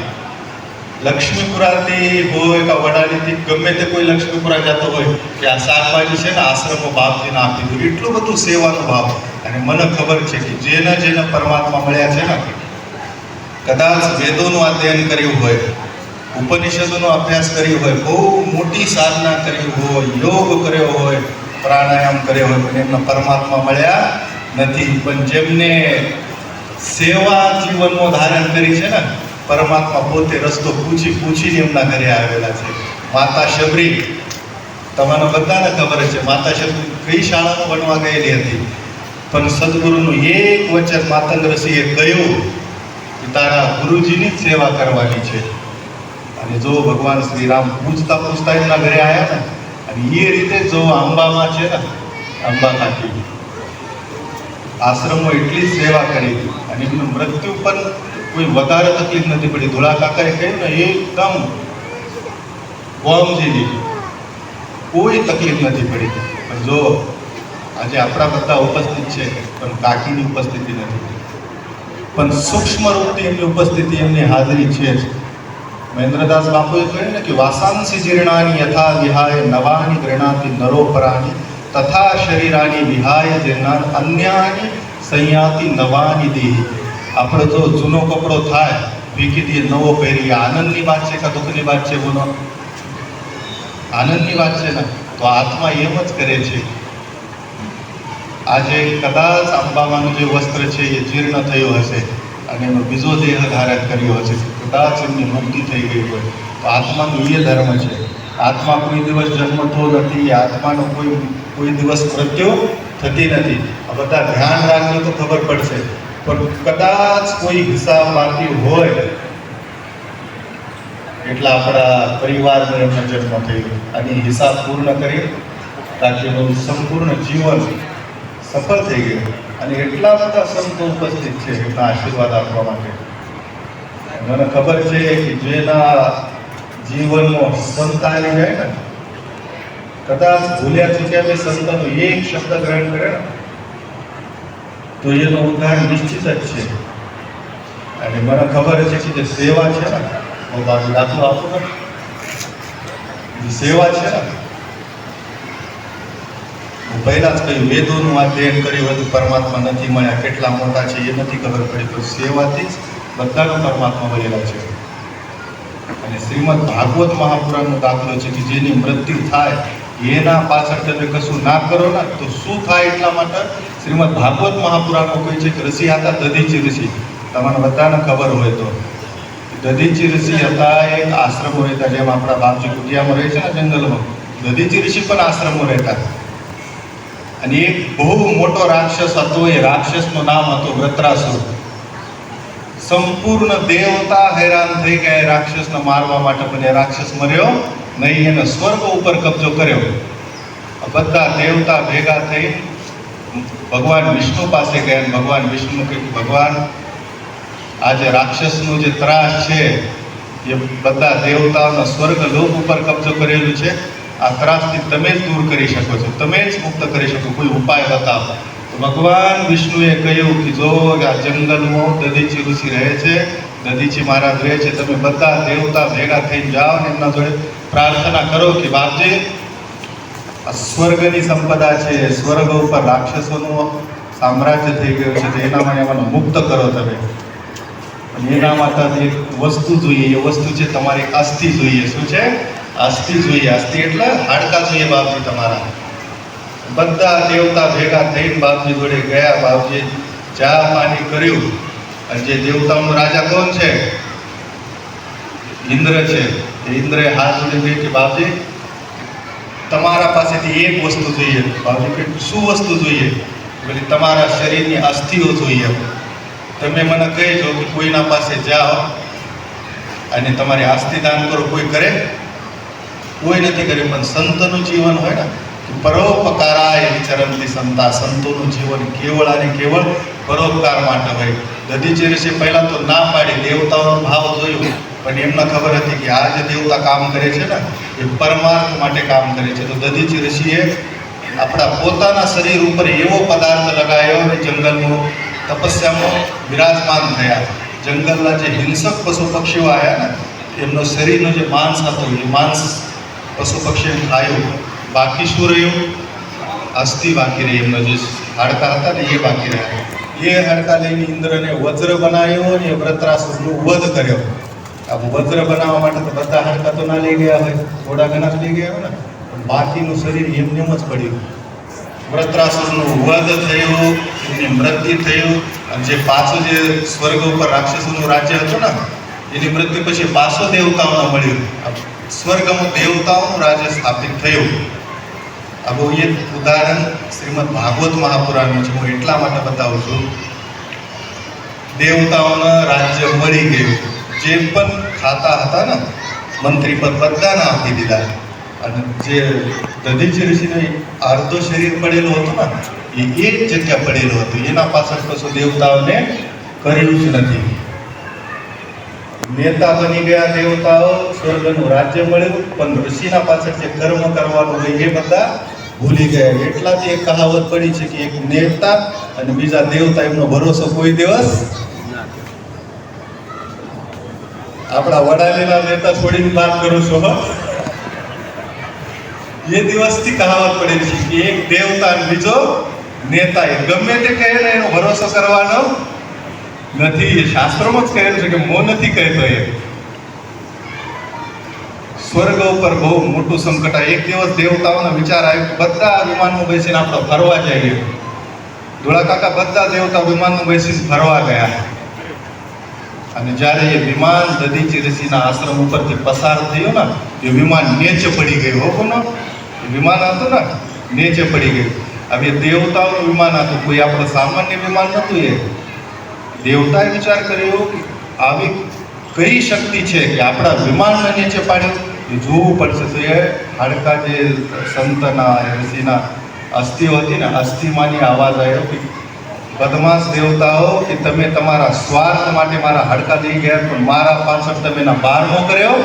લક્ષ્મીપુરાથી હોય કે વડાલીથી ગમે તે કોઈ લક્ષ્મીપુરા જતો હોય કે આ શાકભાજી છે ને આશ્રમમાં બાપજીને આપી દઉં. એટલું બધું સેવાનો ભાવ. અને મને ખબર છે કે જેને જેને પરમાત્મા મળ્યા છે ને, કદાચ વેદોનું અધ્યયન કર્યું હોય, ઉપનિષદોનો અભ્યાસ કર્યો હોય, બહુ મોટી સાધના કરી હોય, યોગ કર્યો હોય, પ્રાણાયામ કર્યો હોય, પણ એમના પરમાત્મા મળ્યા નથી. પણ જેમને સેવા જીવનમાં ધારણ કરી છે ને, પરમાત્મા પોતે રસ્તો પૂછીને એમના ઘરે આવેલા છે. માતા શબરી, તમને બધાને ખબર છે માતા શબરી કઈ શાળામાં ભણવા ગયેલી હતી, પણ સદગુરુનું એક વચન માતંગ ઋષિએ કહ્યું કે તારા ગુરુજીની જ સેવા કરવાની છે. અને જો ભગવાન શ્રી રામ પૂછતા પૂછતા એમના ઘરે આવ્યા ને, અને એ રીતે જો અંબામાં છે ને, અંબા કાકી આશ્રમમાં એટલી સેવા કરી અને એમનું મૃત્યુ પણ કોઈ વધારે તકલીફ નથી પડી. ધોળા કાકાએ કહ્યું ને એકદમ બોમ્બજીની કોઈ તકલીફ નથી પડી. પણ જો આજે આપણા બધા ઉપસ્થિત છે, પણ કાકીની ઉપસ્થિતિ નથી, પણ સૂક્ષ્મ રૂપથી એમની ઉપસ્થિતિ, એમની હાજરી છે જ. મહેન્દ્રદાસ બાપુએ કહ્યું ને કે વાસાંસી જીર્ણાની યથા વિહાય નવાની ગૃણાતિ નરોપરાની તથા શરીરાની વિહાય જીર્ણાન અન્યાની સંયાતિ નવાની દેહી. આપણે જો જૂનો કપડો થાય ફેંકી દઈએ, નવો પહેરીએ, આનંદની વાત છે કે દુઃખની વાત છે? બોલો, આનંદની વાત છે ને. તો આત્મા એમ જ કરે છે. આજે કદાચ અંબામાનું જે વસ્ત્ર છે એ જીર્ણ થયું હશે અને એનો બીજો દેહ ધારણ કર્યો હશે, કદાચ એમની મુક્તિ થઈ ગઈ હોય, તો આત્માનું એ ધર્મ છે. આત્મા કોઈ દિવસ જન્મતો નથી, આત્માનો કોઈ કોઈ દિવસ મૃત્યુ થતી નથી. આ બધા ધ્યાન રાખજો તો ખબર પડશે. પણ કદાચ કોઈ હિસાબ બાકી હોય એટલે આપણા પરિવારનો એમનો જન્મ થયો અને હિસાબ પૂર્ણ કરી બાકીનું સંપૂર્ણ જીવન સફળ થઈ ગયું. અને એટલા બધા સંતો ઉપસ્થિત છે એમના આશીર્વાદ આપવા માટે. મને ખબર છે કે જેના જીવનમાં સંત આવી જાય ને, કદાચ ભૂલ્યા ચૂક્યા મેં સંતનો એક શબ્દ ગ્રહણ કરે ને તો એનો ઉદ્ધાર નિશ્ચિત જ છે. અને મને ખબર છે કે જે સેવા છે ને, હું બાજુ દાખલો આપું ને, જે સેવા છે ને, હું પહેલા જ કહ્યું વેદોનું અધ્યયન કર્યું હતું, પરમાત્મા નથી મળ્યા, કેટલા મોટા છે એ નથી ખબર પડી, તો સેવાથી જ બધાનો પરમાત્મા મળેલા છે. અને શ્રીમદ ભાગવત મહાપુરાણનો દાખલો છે કે જેની મૃત્યુ થાય એના પાછળ તમે કશું ના કરો ને તો શું થાય. એટલા માટે શ્રીમદ ભાગવત મહાપુરાણમાં કોઈ છે કે ઋષિ હતા દધીચી ઋષિ. તમને બધાને ખબર હોય તો દધીચી ઋષિ હતા, એક આશ્રમો રહેતા, જેમ આપણા બાપજી કુટિયામાં રહે છે ને જંગલમાં, દધીચી ઋષિ પણ આશ્રમો રહેતા. અને એક બહુ મોટો રાક્ષસ હતો, એ રાક્ષસનું નામ હતું વૃત્રાસુર. સંપૂર્ણ દેવતા હેરાન થઈ ગયા રાક્ષસને મારવા માટે, પણ એ રાક્ષસ મર્યો નહીં, એને સ્વર્ગ ઉપર કબજો કર્યો. બધા દેવતા ભેગા થઈ ભગવાન વિષ્ણુ પાસે ગયા. ભગવાન વિષ્ણુ કે ભગવાન, આ જે રાક્ષસનું જે ત્રાસ છે એ બધા દેવતાઓના સ્વર્ગ લોક ઉપર કબજો કરેલું છે, આ ત્રાસથી તમે જ દૂર કરી શકો છો, તમે જ મુક્ત કરી શકો, કોઈ ઉપાય બતાવો. તો ભગવાન વિષ્ણુએ કહ્યું કે જો આ જંગલમાં દધીચી ઋષિ રહે છે, દધીચી મહારાજ રહે છે, તમે બધા દેવતા ભેગા થઈને જાઓ ને એમના જોડે પ્રાર્થના કરો કે બાપજી આ સ્વર્ગની સંપદા છે, સ્વર્ગ ઉપર રાક્ષસોનું સામ્રાજ્ય થઈ ગયું છે, તો એના માટે મને મુક્ત કરો તમે. અને એના માટે એક વસ્તુ જોઈએ, એ વસ્તુ છે તમારી અસ્થિ જોઈએ. શું છે? અસ્થિ જોઈએ. અસ્થિ એટલે હાડકા જોઈએ બાપજી તમારા. બધા દેવતા ભેગા થઈને બાપજી જોડે ગયા. બાપજી ચા પાણી કર્યું. અને જે દેવતાઓનો રાજા કોણ છે? ઇન્દ્ર છે. ઇન્દ્રે હાથ જોડી કે બાપજી તમારા પાસેથી એક વસ્તુ જોઈએ. બાપજી કે શું વસ્તુ જોઈએ? બોલે તમારા શરીરની અસ્થિઓ જોઈએ. તમે મને કહેજો કે કોઈના પાસે જાઓ અને તમારી અસ્થિ દાન કરો. કોઈ કરે? કોઈ નથી કર્યું. પણ સંતનું જીવન હોય ને, પરોપકારાય વિચરંતી સંતા, સંતોનું જીવન કેવળ અને કેવળ પરોપકાર માટે હોય. દધીચી ઋષિ પહેલા તો ના પાડી, દેવતાઓનો ભાવ જોયું, પણ એમને ખબર હતી કે આ જે દેવતા કામ કરે છે ને એ પરમાર્થ માટે કામ કરે છે. તો દધીચી ઋષિએ આપણા પોતાના શરીર ઉપર એવો પદાર્થ લગાવ્યો અને જંગલમાં તપસ્યામાં બિરાજમાન થયા. જંગલના જે હિંસક પશુ પક્ષીઓ આવ્યા ને એમનો શરીરનો જે માંસ હતું એ માંસ પશુ પક્ષીઓ ખાયું. બાકી શું રહ્યું? અસ્થિ બાકી રહી. એમનો જે હાડકા હતા ને એ બાકી રહ્યા. એ હાડકા લઈને ઇન્દ્રને વજ્ર બનાવ્યો અને વૃત્રાસુરનો વધ કર્યો. આ વજ્ર બનાવવા માટે તો બધા હાડકા તો ના લઈ ગયા હોય, થોડા ઘણા જ લઈ ગયા હોય ને, પણ બાકીનું શરીર એમને જ પડ્યું. વૃત્રાસુરનું વધ થયું, એમની મૃત્યુ થયું. અને જે પાછું જે સ્વર્ગ ઉપર રાક્ષસોનું રાજ્ય હતું ને એની મૃત્યુ પછી પાછો દેવતાઓને મળ્યું. સ્વર્ગમાં દેવતાઓનું રાજ્ય સ્થાપિત થયું. આ બહુ એક ઉદાહરણ શ્રીમદ ભાગવત મહાપુરાણનું છે. હું એટલા માટે બતાવું છું, દેવતાઓને રાજ્ય મળી ગયું. જે પણ ખાતા હતા ને મંત્રી પદ બધાને આપી દીધા. અને જે દધીચી ઋષિનું અર્ધો શરીર પડેલું હતું ને એ એક જગ્યા પડેલું હતું. એના પાછળ કશું દેવતાઓને કર્યું જ નથી. નેતા બની ગયા દેવતાઓ, સ્વર્ગનું રાજ્ય મળ્યું, પણ ઋષિના પાછળ જે કર્મ કરવાનું હોય એ બધા ભૂલી ગયા. એટલાથી એક કહાવત પડી છે કે એક નેતા અને બીજા દેવતા એમનો ભરોસો કોઈ દિવસ. આપણા વડાલીના નેતા છોડીને વાત કરું છું. એ દિવસથી કહાવત પડેલી છે કે એક દેવતા અને બીજો નેતા, એ ગમે તે કહે ને એનો ભરોસો કરવાનો નથી. એ શાસ્ત્રોમાં જ કહેલું છે કે મો નથી કહેતો. એ સ્વર્ગ ઉપર બહુ મોટું સંકટ. એક દિવસ દેવતાઓનો વિચાર આવ્યો બધા વિમાનમાં બેસીને આપણે ફરવા જઈએ. ધોળા કાકા બધા દેવતા વિમાનમાં બેસીને ફરવા ગયા. અને જ્યારે એ વિમાન દધીચી ઋષિના આશ્રમ ઉપરથી પસાર થયું ને એ વિમાન નીચે પડી ગયું. હો કોનો એ વિમાન હતું ને નીચે પડી ગઈ. હવે દેવતાઓનું વિમાન હતું, કોઈ આપણે સામાન્ય વિમાન નહોતું. એ દેવતાએ વિચાર કર્યો કે આવી કઈ શક્તિ છે કે આપણા વિમાનને નીચે પાડ્યું. એ જોવું પડશે. તો એ હાડકા જે સંતના ઋષિના અસ્થિઓ હતી ને, અસ્થિમાંની આવાજ આવ્યો કે બદમાશ દેવતાઓ, કે તમે તમારા સ્વાર્થ માટે મારા હાડકા લઈ ગયા, પણ મારા પાછળ તમે ના 12મો કર્યો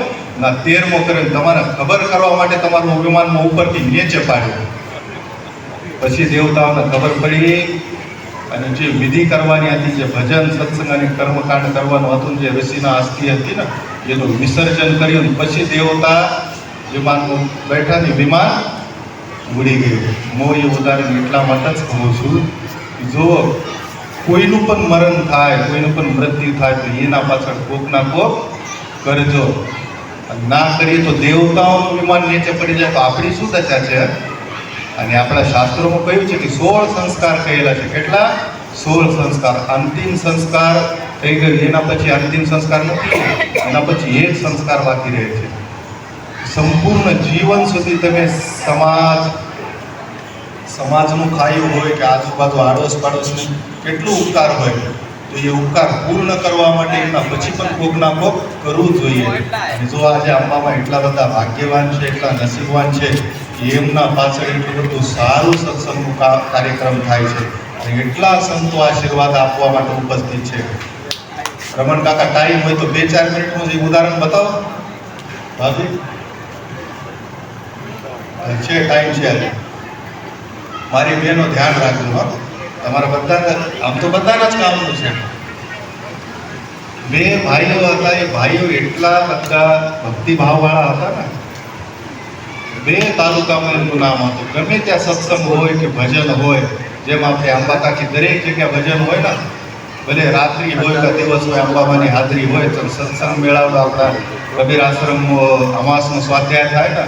ના 13મો કર્યો. તમારે ખબર કરવા માટે તમારું વિમાનમાં ઉપરથી નીચે પાડ્યું. પછી દેવતાઓને ખબર પડી અને જે વિધિ કરવાની હતી, જે ભજન સત્સંગ અને કર્મકાંડ કરવાનું હતું, જે ઋષિના અસ્થિ હતી ને, એનું વિસર્જન કર્યું. પછી દેવતા વિમાનમાં બેઠા ને વિમાન ઉડી ગયું. હું એ ઉદાહરણ એટલા માટે જ કહું છું, જો કોઈનું પણ મરણ થાય, કોઈનું પણ મૃત્યુ થાય તો એના પાછળ કોક ના કોક કરજો. ના કરીએ તો દેવતાઓનું વિમાન નીચે પડી જાય તો આપણી શું દશા છે? અને આપણા શાસ્ત્રોમાં કહ્યું છે કે 16 સંસ્કાર કહેલા છે. કેટલા? 16 સંસ્કાર. અંતિમ સંસ્કાર થઈ ગયો, એના પછી અંતિમ સંસ્કાર નથી, એના પછી એક સંસ્કાર બાકી રહે છે. સંપૂર્ણ જીવન સુધી તમે સમાજનું ખાયું હોય કે આજુબાજુ આડોશ પાડોશને કેટલું ઉપકાર હોય, તો એ ઉપકાર પૂર્ણ કરવા માટે એના પછી પણ કોક ના કોક કરવું જોઈએ. અને જો આજે અંબામાં એટલા બધા ભાગ્યવાન છે, એટલા નસીબવાન છે, એમના પાછળ એટલું બધું સારું સત્સંગનું કાર્યક્રમ થાય છે અને એટલા સંતો આશીર્વાદ આપવા માટે ઉપસ્થિત છે. રમણ કાકા, ટાઈમ હોય તો 2-4 મિનિટનું જે ઉદાહરણ બતાવો. ભાભી છે, ટાઈમ છે. મારી બહેનો ધ્યાન રાખજો. હા, તમારા બધા, આમ તો બધાના જ કામનું છે. 2 ભાઈઓ હતા. એ ભાઈઓ એટલા બધા ભક્તિભાવવાળા હતા ને, 2 તાલુકામાં એમનું નામ હતું. ગમે ત્યાં સત્સંગ હોય કે ભજન હોય, જેમ આપણે અંબાકાકી દરેક જગ્યા ભજન હોય ને, ભલે રાત્રિ હોય કે દિવસ હોય, અંબામાની હાજરી હોય. તો સત્સંગ મેળાવડો આપણા કબીર આશ્રમમાં અમાસનો સ્વાધ્યાય થાય ને,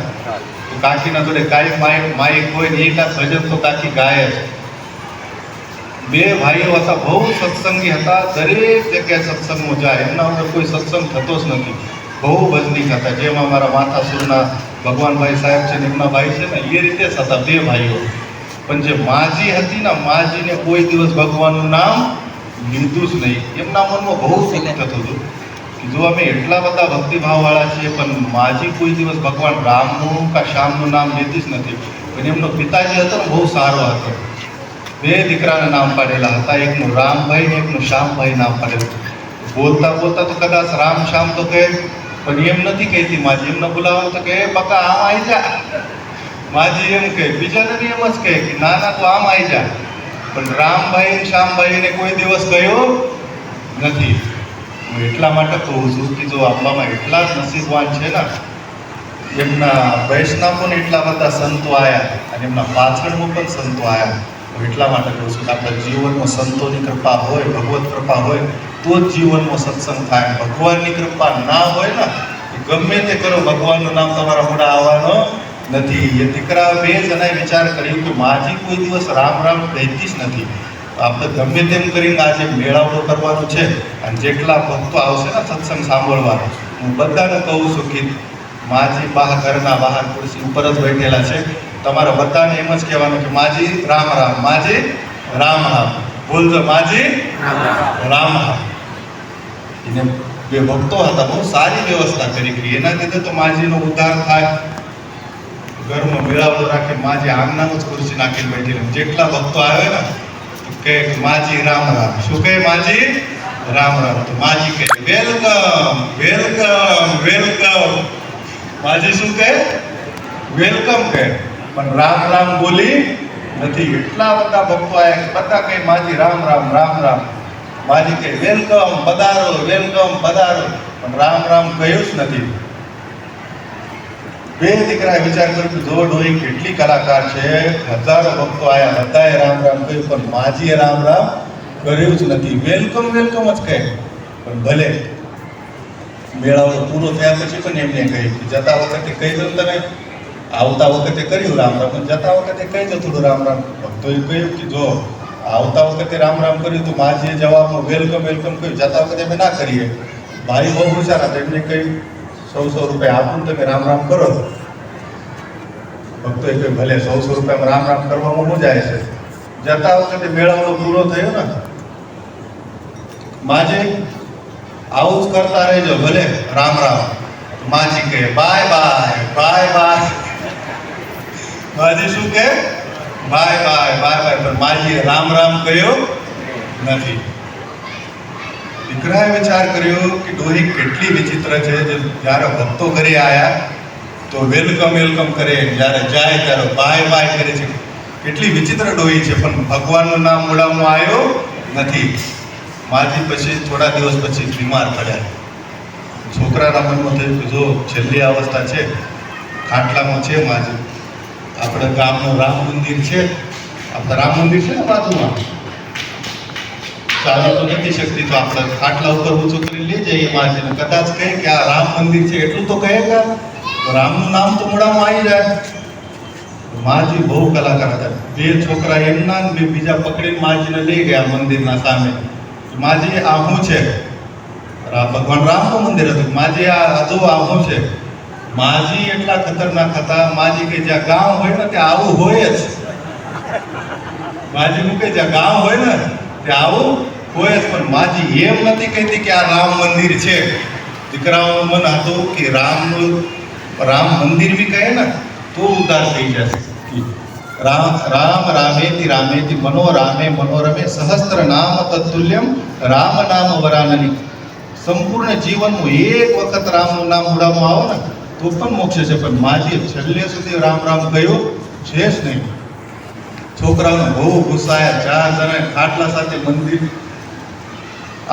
તો કાકીના જોડે કાંઈ માઇક હોય ને એકાદ ભજન તો કાકી ગાય જ. 2 ભાઈઓ હતા, બહુ સત્સંગી હતા. દરેક જગ્યાએ સત્સંગમાં જાય. એમના અંદર કોઈ સત્સંગ થતો જ નથી. બહુ ભજનીક હતા. જેમ અમારા માથાસુરના ભગવાનભાઈ સાહેબ છે ને, એમના ભાઈ છે ને, એ રીતે જ હતા 2 ભાઈઓ. પણ જે માજી હતી ને, માજીને કોઈ દિવસ ભગવાનનું નામ લીધું જ નહીં. એમના મનમાં બહુ સુખ થતું હતું કે જો અમે એટલા બધા ભક્તિભાવવાળા છીએ, પણ માજી કોઈ દિવસ ભગવાન રામનું કે શ્યામનું નામ લેતી જ નથી. પણ એમનો પિતાજી હતો ને, બહુ સારો હતો. 2 દીકરાના નામ પાડેલા હતા. એકનું રામભાઈ ને એકનું શ્યામભાઈ નામ પાડેલું. બોલતા બોલતા તો કદાચ રામ શ્યામ તો કહે, પણ એમ નથી કહેતી માજી. એમને બોલાવો તો કે બકા આમ આવી જા. માજી એમ કહે. બીજાને એમ જ કહે કે ના ના તું આમ આવી જા. પણ રામભાઈ શ્યામભાઈને કોઈ દિવસ કહ્યો નથી. હું એટલા માટે કહું છું કે જો અંબામાં એટલા જ નસીબવાન છે ને, એમના વૈષ્ણવોને એટલા બધા સંતો આવ્યા અને એમના પાછળમાં પણ સંતો આવ્યા. હું એટલા માટે કહું છું કે આપણા જીવનમાં સંતોની કૃપા હોય, ભગવત કૃપા હોય તો જ જીવનમાં સત્સંગ થાય. ભગવાનની કૃપા ના હોય ને, ગમે તે કરો, ભગવાનનું નામ તમારા મોઢા આવવાનો નથી. એ દીકરા 2 જણાએ વિચાર કર્યો કે માજી કોઈ દિવસ રામ રામ કહેતી જ નથી. આપણે ગમે તેમ કરીને આજે મેળાવડો કરવાનો છે અને જેટલા ભક્તો આવશે ને સત્સંગ સાંભળવાનો, હું બધાને કહું છું કે માજી ઘરના બહાર ખુરશી ઉપર જ બેઠેલા છે. તમારા બધાને એમ જ કહેવાનું કે માજી રામ રામ, માજી રામ રામ. બોલજો માજી રામ રામ. એને 2 ભક્તો હતા, બહુ સારી વ્યવસ્થા કરી. એના લીધે તો માજીનો ઉદ્ધાર થાય. ઘરમાં મેળાવડો રાખે, માજી આંગણામાં જ ખુરશી નાખીને બેઠેલી. જેટલા ભક્તો આવે ને કે માજી રામ રામ. શું કહે? માજી રામ રામ. તો માજી કહે વેલકમ વેલકમ વેલકમ. માજી શું કહે? વેલકમ કહે, પણ રામ રામ બોલી નથી. એટલા બધા ભક્તો આવ્યા, બધા કહે માજી રામ રામ રામ રામ. માજી કહે વેલકમ પધારો, વેલકમ પધારો, પણ રામ રામ કહ્યું જ નથી. 2 દીકરાએ વિચાર કર્યો કે જો ડોહી કેટલી કલાકાર છે, હજારો ભક્તો આવ્યા, બધાએ રામ રામ કહ્યું, પણ માજીએ રામ રામ કર્યું જ નથી. વેલકમ વેલકમ જ કહે. પણ ભલે મેળાવડો પૂરો થયા પછી પણ એમને કહ્યું કે જતા વખતે કહી દો તમે, આવતા વખતે કર્યું રામ રામ, પણ જતા વખતે કહી દો થોડું રામ રામ. ભક્તોએ કહ્યું કે જો આવતા વખતે રામ રામ કર્યું તો માજીએ જવાબમાં વેલકમ વેલકમ કહ્યું, જતા વખતે અમે ના કરીએ. ભાઈ બહુ હોશિયાર હતા, એમને કહ્યું 100 રૂપિયા આપું તમે રામ રામ કરો. ભક્તો એ કહ્યું ભલે 100 રૂપિયામાં રામ રામ કરવામાં શું જાય છે. જતા વખતે મેળાવડો પૂરો થયો ને, માજી આવું જ કરતા રહેજો ભલે રામ રામ. માજી કહે બાય બાય બાય બાય. માજી શું કહે બાય બાય બાય બાય, પણ માજીએ રામ રામ કહ્યો નથી. દીકરાએ વિચાર કર્યો કે ડોહી કેટલી વિચિત્ર છે, જે જ્યારે ભક્તો ઘરે આવ્યા તો વેલકમ વેલકમ કરે, જ્યારે જાય ત્યારે બાય બાય કરે છે. કેટલી વિચિત્ર ડોહી છે, પણ ભગવાનનું નામ મોઢામાં આવ્યો નથી. માજી પછી થોડા દિવસ પછી બીમાર પડ્યા. છોકરાના મનમાં થયું કે જો છેલ્લી અવસ્થા છે, ખાટલામાં છે માજી, આપણે ગામનું રામ મંદિર છે, આપણે રામ મંદિર છે ને બાજુમાં, ચાલી તો નથી શકતી, તો આપણે ખાટલા ઉપર ઊંચું કરી લઈ જઈએ માજીને. કદાચ કહે કે આ રામ મંદિર છે એટલું તો કહે કે રામનું નામ તો મોઢામાં આવી જાય. માજી બહુ કલાકાર હતા. બે છોકરા એમના ને બે બીજા પકડીને માજીને લઈ ગયા મંદિરના સામે. માજી આ શું છે? ભગવાન રામનું મંદિર હતું. માજી આ જો આ શું છે? માજી એટલા ખતરનાક હતા. માજી કે જ્યાં ગામ હોય ને ત્યાં આવું હોય જ. માજી મૂકે જ્યાં ગામ હોય ને ત્યાં આવું હોય જ. પણ માજી એમ નથી કહેતી કે આ રામ મંદિર છે. દીકરાઓનું મન હતું કે રામ મંદિર બી કહે ને તો ઉદ્ધાર થઈ જશે. રામ રામેતિ રામેતિ મનોરામે મનોરમે સહસ્ત્ર નામ તત્તુલ્યમ રામ નામ વરાનની. સંપૂર્ણ જીવનનું એક વખત રામનું નામ ઉડાવવામાં આવો ને તો પણ મોક્ષ છે. પણ માજી છેલ્લે સુધી રામ રામ કહ્યું છે જ નહીં. છોકરાઓને બહુ ગુસ્સાયા. 4 જણા ખાટલા સાથે મંદિર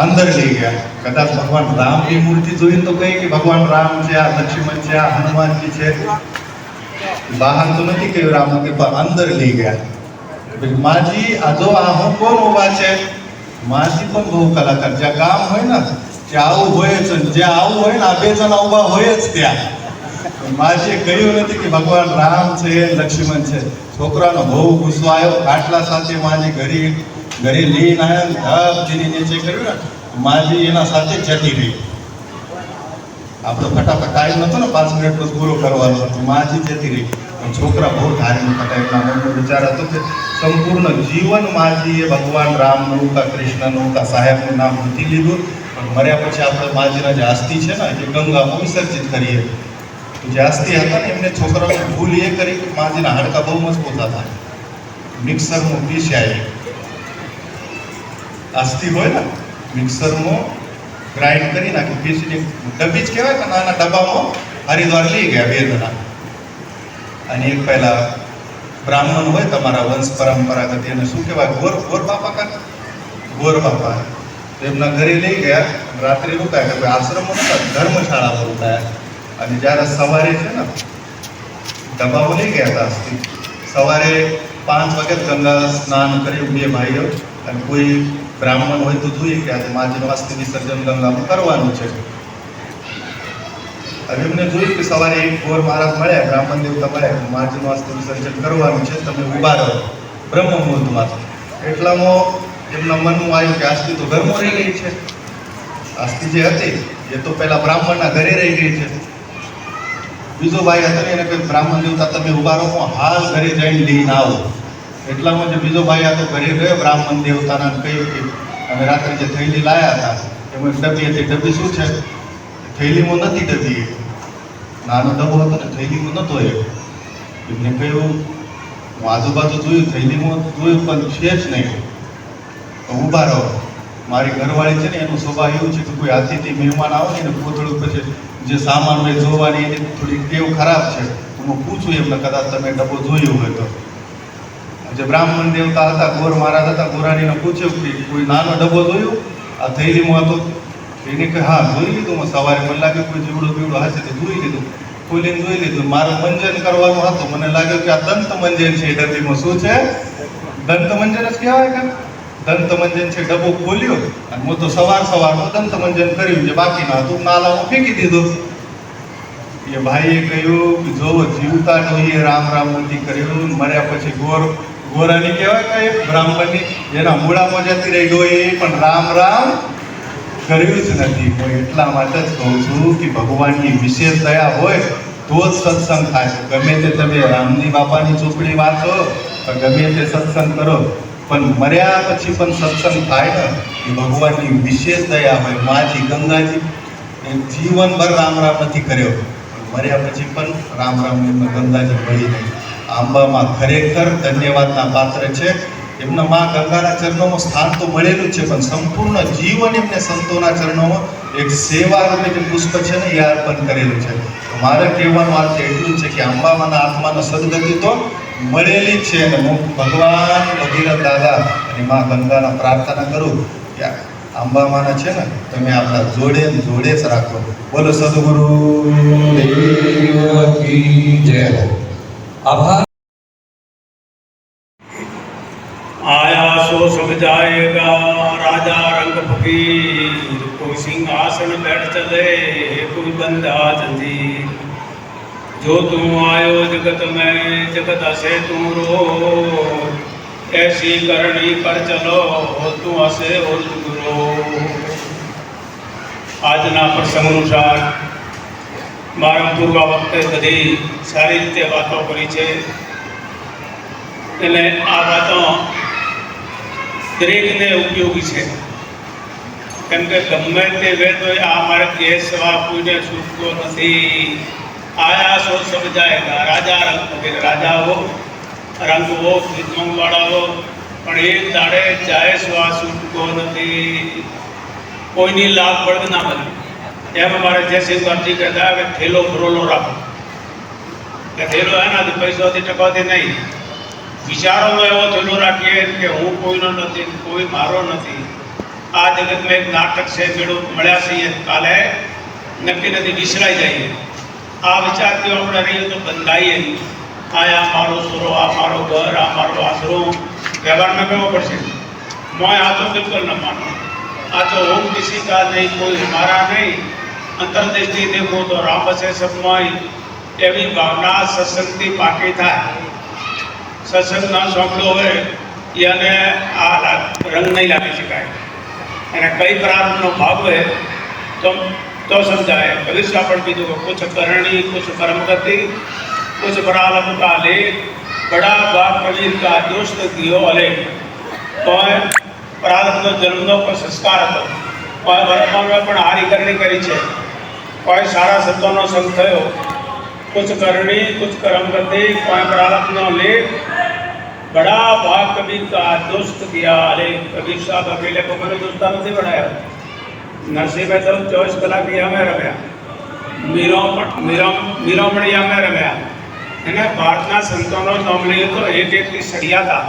અંદર લઈ ગયા. કદાચ ભગવાન રામની મૂર્તિ જોઈને તો કહે કે ભગવાન રામ છે, આ લક્ષ્મણ છે, આ હનુમાનજી છે. બહાર તો નથી કહ્યું રામ કે અંદર લઈ ગયા. માજી આ જો આ હું કોણ ઉભા છે? માજી પણ બહુ કલાકાર. જ્યાં કામ હોય ને ત્યાં આવું હોય જ, જ્યાં આવું હોય ને આ 2 જણા ઉભા હોય જ ત્યાં. માજીએ કહ્યું નથી કે ભગવાન રામ છે, લક્ષ્મણ છે. છોકરાનો બહુ ગુસ્સો આવ્યો. ખાટલા સાથે માજી ઘરે લઈને આવ્યા, ધબજીની નીચે કર્યું ને, માજી એના સાથે જતી રહી. આપણો ફટાફટ ટાઈમ નતો ને 5 મિનિટ પછી પૂરો કરવાનો, માજી જતી રહી. પણ છોકરા બહુ ધાર્મિક હતા. એમના મનનો વિચાર હતો કે સંપૂર્ણ જીવન માજીએ ભગવાન રામનું કા કૃષ્ણનું કા સાહેબનું નામ નથી લીધું. પણ મર્યા પછી આપણે માજીના જે અસ્થિ છે ને એ ગંગામાં વિસર્જિત કરીએ. જે અસ્થિ હતા ને એમને છોકરાઓને ભૂલ એ કરી કે માજીના હાડકા બહુ મજબૂત હતા. મિક્સરમાં પીસ્યા અસ્થિ હોય ને, મિક્સરમાં ગ્રાઇન્ડ કરી નાખી, પીસીને ડબ્બી જ કહેવાય કે નાના ડબ્બામાં હરિદ્વાર લઈ ગયા 2 જણા. અને એક પહેલા બ્રાહ્મણ હોય તમારા વંશ પરંપરાગત, એને શું કહેવાય? ગોર બાપા કા ગોર બાપા. તો એમના ઘરે લઈ ગયા. રાત્રે રોકાયા કે આશ્રમમાં નતા, ધર્મશાળામાં રોકાયા. અને જ્યારે સવારે છે ને ડબ્બાઓ લઈ ગયા હતા અસ્થિ. સવારે 5 વાગે ગંગા સ્નાન કર્યું 2 ભાઈઓ. અને કોઈ બ્રાહ્મણ હોય તો જોઈએ કે આજે માજીનું અસ્થિ વિસર્જન ગંગામાં કરવાનું છે. હવે એમને જોયું કે સવારે એક ગોર મહારાજ મળ્યા, બ્રાહ્મણ દેવતા મળ્યા, માજીનું અસ્થિ વિસર્જન કરવાનું છે, તમે ઊભા રહો બ્રહ્મ મુહૂર્તમાં. એટલામાં એમના મનમાં આવ્યું કે અસ્થિ તો ઘરમાં રહી ગઈ છે. અસ્થિ જે હતી એ તો પેલા બ્રાહ્મણના ઘરે રહી ગઈ છે. બીજો ભાઈ હતો ને એને કહ્યું બ્રાહ્મણ દેવતા તમે ઊભા રહો, હું હાલ ઘરે જઈને લઈને આવો. એટલામાં જે બીજો ભાઈ હતો ઘરે ગયો બ્રાહ્મણ દેવતાના, કહ્યું કે અમે રાત્રે જે થેલી લાયા હતા એમાં ડબ્બી હતી. ડબ્બી શું છે? થેલીમાં નથી ડબ્બી. નાનો ડબ્બો હતો ને, થેલીમાં નહોતો એ. એમને કહ્યું હું આજુબાજુ જોયું, થેલીમાં જોયું પણ છે જ નહીં. ઊભા રહો. મારી ઘરવાળી છે ને એનો સ્વભાવ એવું છે કે કોઈ અતિથિ મહેમાન આવે ને એને કોથળું પછી જે સામાન હોય જોવાની એની થોડી ટેવ ખરાબ છે. હું પૂછું એમને કદાચ તમે ડબ્બો જોયો હોય તો. જે બ્રાહ્મણ દેવતા હતા, ગોર મહારાજ હતા, ગોરાણીને પૂછ્યું કે કોઈ નાનો ડબ્બો જોયો આ થેલીમાં હતો? એને કહે હા જોઈ લીધું. હું સવારે મને લાગ્યું કોઈ જીવડું બીવડું હશે તો જોઈ લીધું. ખોલીને જોઈ લીધું. મારું મંજન કરવાનું હતું. મને લાગ્યું કે આ દંત મંજન છે. એ ડબ્બીમાં શું છે? દંત મંજન જ કહેવાય કે દંત મંજન છે. ડબ્બો ખોલ્યો અને હું તો સવારમાં દંત મંજન કર્યું, જે બાકી ના હતું નાલામાં ફેંકી દીધું. એ ભાઈએ કહ્યું કે જો જીવતા ડોહીએ રામ રામ નથી કર્યું, મર્યા પછી ગોરાની કહેવાય કે બ્રાહ્મણની એના મૂળામાં જતી રહી ડોહી, પણ રામ રામ કર્યું જ નથી. હું એટલા માટે જ કહું છું કે ભગવાનની વિશેષ દયા હોય તો જ સત્સંગ થાય. ગમે તે તમે રામજી બાપાની ચોપડી વાંચો, ગમે તે સત્સંગ કરો, પણ મર્યા પછી પણ સત્સંગ થાય ને એ ભગવાનની વિશેષ દયા હોય. માજી ગંગાજી જીવનભર રામ રામ નથી કર્યો, પણ મર્યા પછી પણ રામ રામ ગંગાજી મળી નહીં. આંબામાં ખરેખર ધન્યવાદના પાત્ર છે. એમના માં ગંગાના ચરણોમાં સ્થાન તો મળેલું જ છે, પણ સંપૂર્ણ જીવન એમને સંતોના ચરણોમાં એક સેવા રૂપે જે પુષ્પ છે ને એ અર્પણ કરેલું છે. તો મારે કહેવાનું અર્થ એટલું જ છે કે અંબામાના આત્માનો સદગતિ તો મળેલી જ છે. અને હું ભગવાન ભગીરથ દાદા અને માં ગંગાના પ્રાર્થના કરું કે અંબામાના છે ને તમે આપણા જોડે જોડે જ રાખો. બોલો સદગુરુ દેવ કી જય. આભાર. आया सो सब जाएगा राजा रंग फकीर, कोई सिंहासन बैठ चले कोई बंदा जंजीर. जो तू आयो जगत में जगत हसे तू रो, ऐसी करनी कर चलो तू हसे और तू रो. આજના પ્રસંગ અનુસાર મારા પૂર્વ વખતે બધી સારી રીતે વાતો કરી છે, એટલે આ વાતો દરેકને ઉપયોગી છે. કેમ કે ગમે તે વેદ હોય આ મારે કેસ સવા કોઈને છૂટતો નથી. આયા સો સબ જાયગા રાજા રંગ વગેરે. રાજાઓ રંગવો વિદ્વાનવાળાઓ પણ એક દાડે જાય સ્વા છૂટતો નથી. કોઈની લાભ પડગ ના બને. એમ અમારે જયસિંહ બાપજી કહેતા કે થેલો ભરેલો રાખો, કે થેલો એનાથી પૈસાથી ટકાવતી નહીં. વિચારોનો એવો થયેલો રાખીએ કે હું કોઈનો નથી, કોઈ મારો નથી. આ જગતમાં એક નાટક છે, મેળો મળ્યા છીએ, કાલે નક્કી નથી વિસરાઈ જઈએ. આ વિચારથી આપણે રહીએ તો બંધાઈએ. આ મારો સોરો, આ મારો ઘર, આ મારો આશરો વ્યવહારમાં કરવો પડશે. મોય આ તો બિલકુલ ન માનો. આ તો હું કિસી કા નહીં, કોઈ હમારા નહીં. અંતરદૃષ્ટિ દેખો તો રામ બસે સબમય. એવી ભાવના સત્સંગથી પાકી થાય. સત્સંગ ના સાંભળ્યો હોય એને આ રંગ નહીં લાગી શકાય. અને કઈ પ્રારંભનો ભાવ હોય તો સમજાય. ભવિષ્ય પણ કીધું કે કુછ કરણી કુછ કર્મ ગતિ કુછ પ્રારંભ કા લેખ, બડા બાપ કબીર કા દોસ્ત દિયો અલેખ. કોઈ પ્રારંભનો જન્મનો કોઈ સંસ્કાર હતો, કોઈ વર્તમાનમાં પણ હારી કરણી કરી છે, કોઈ સારા સંતોનો સંગ થયો. કુછ કરણી કુછ કર્મ ગતિ કોઈ પ્રારંભનો લેખ, बड़ा भाग कबीर का दोस्त दिया. अरे कबीर साहब अकेले को मैंने दोस्ता नहीं बनाया. नरसिंह में तो 24 कलाक यहाँ में रम्या, मीरामणिया में रम्या. એને ભારતના સંતોનો નામ લઈએ તો એક એકથી સળિયા હતા.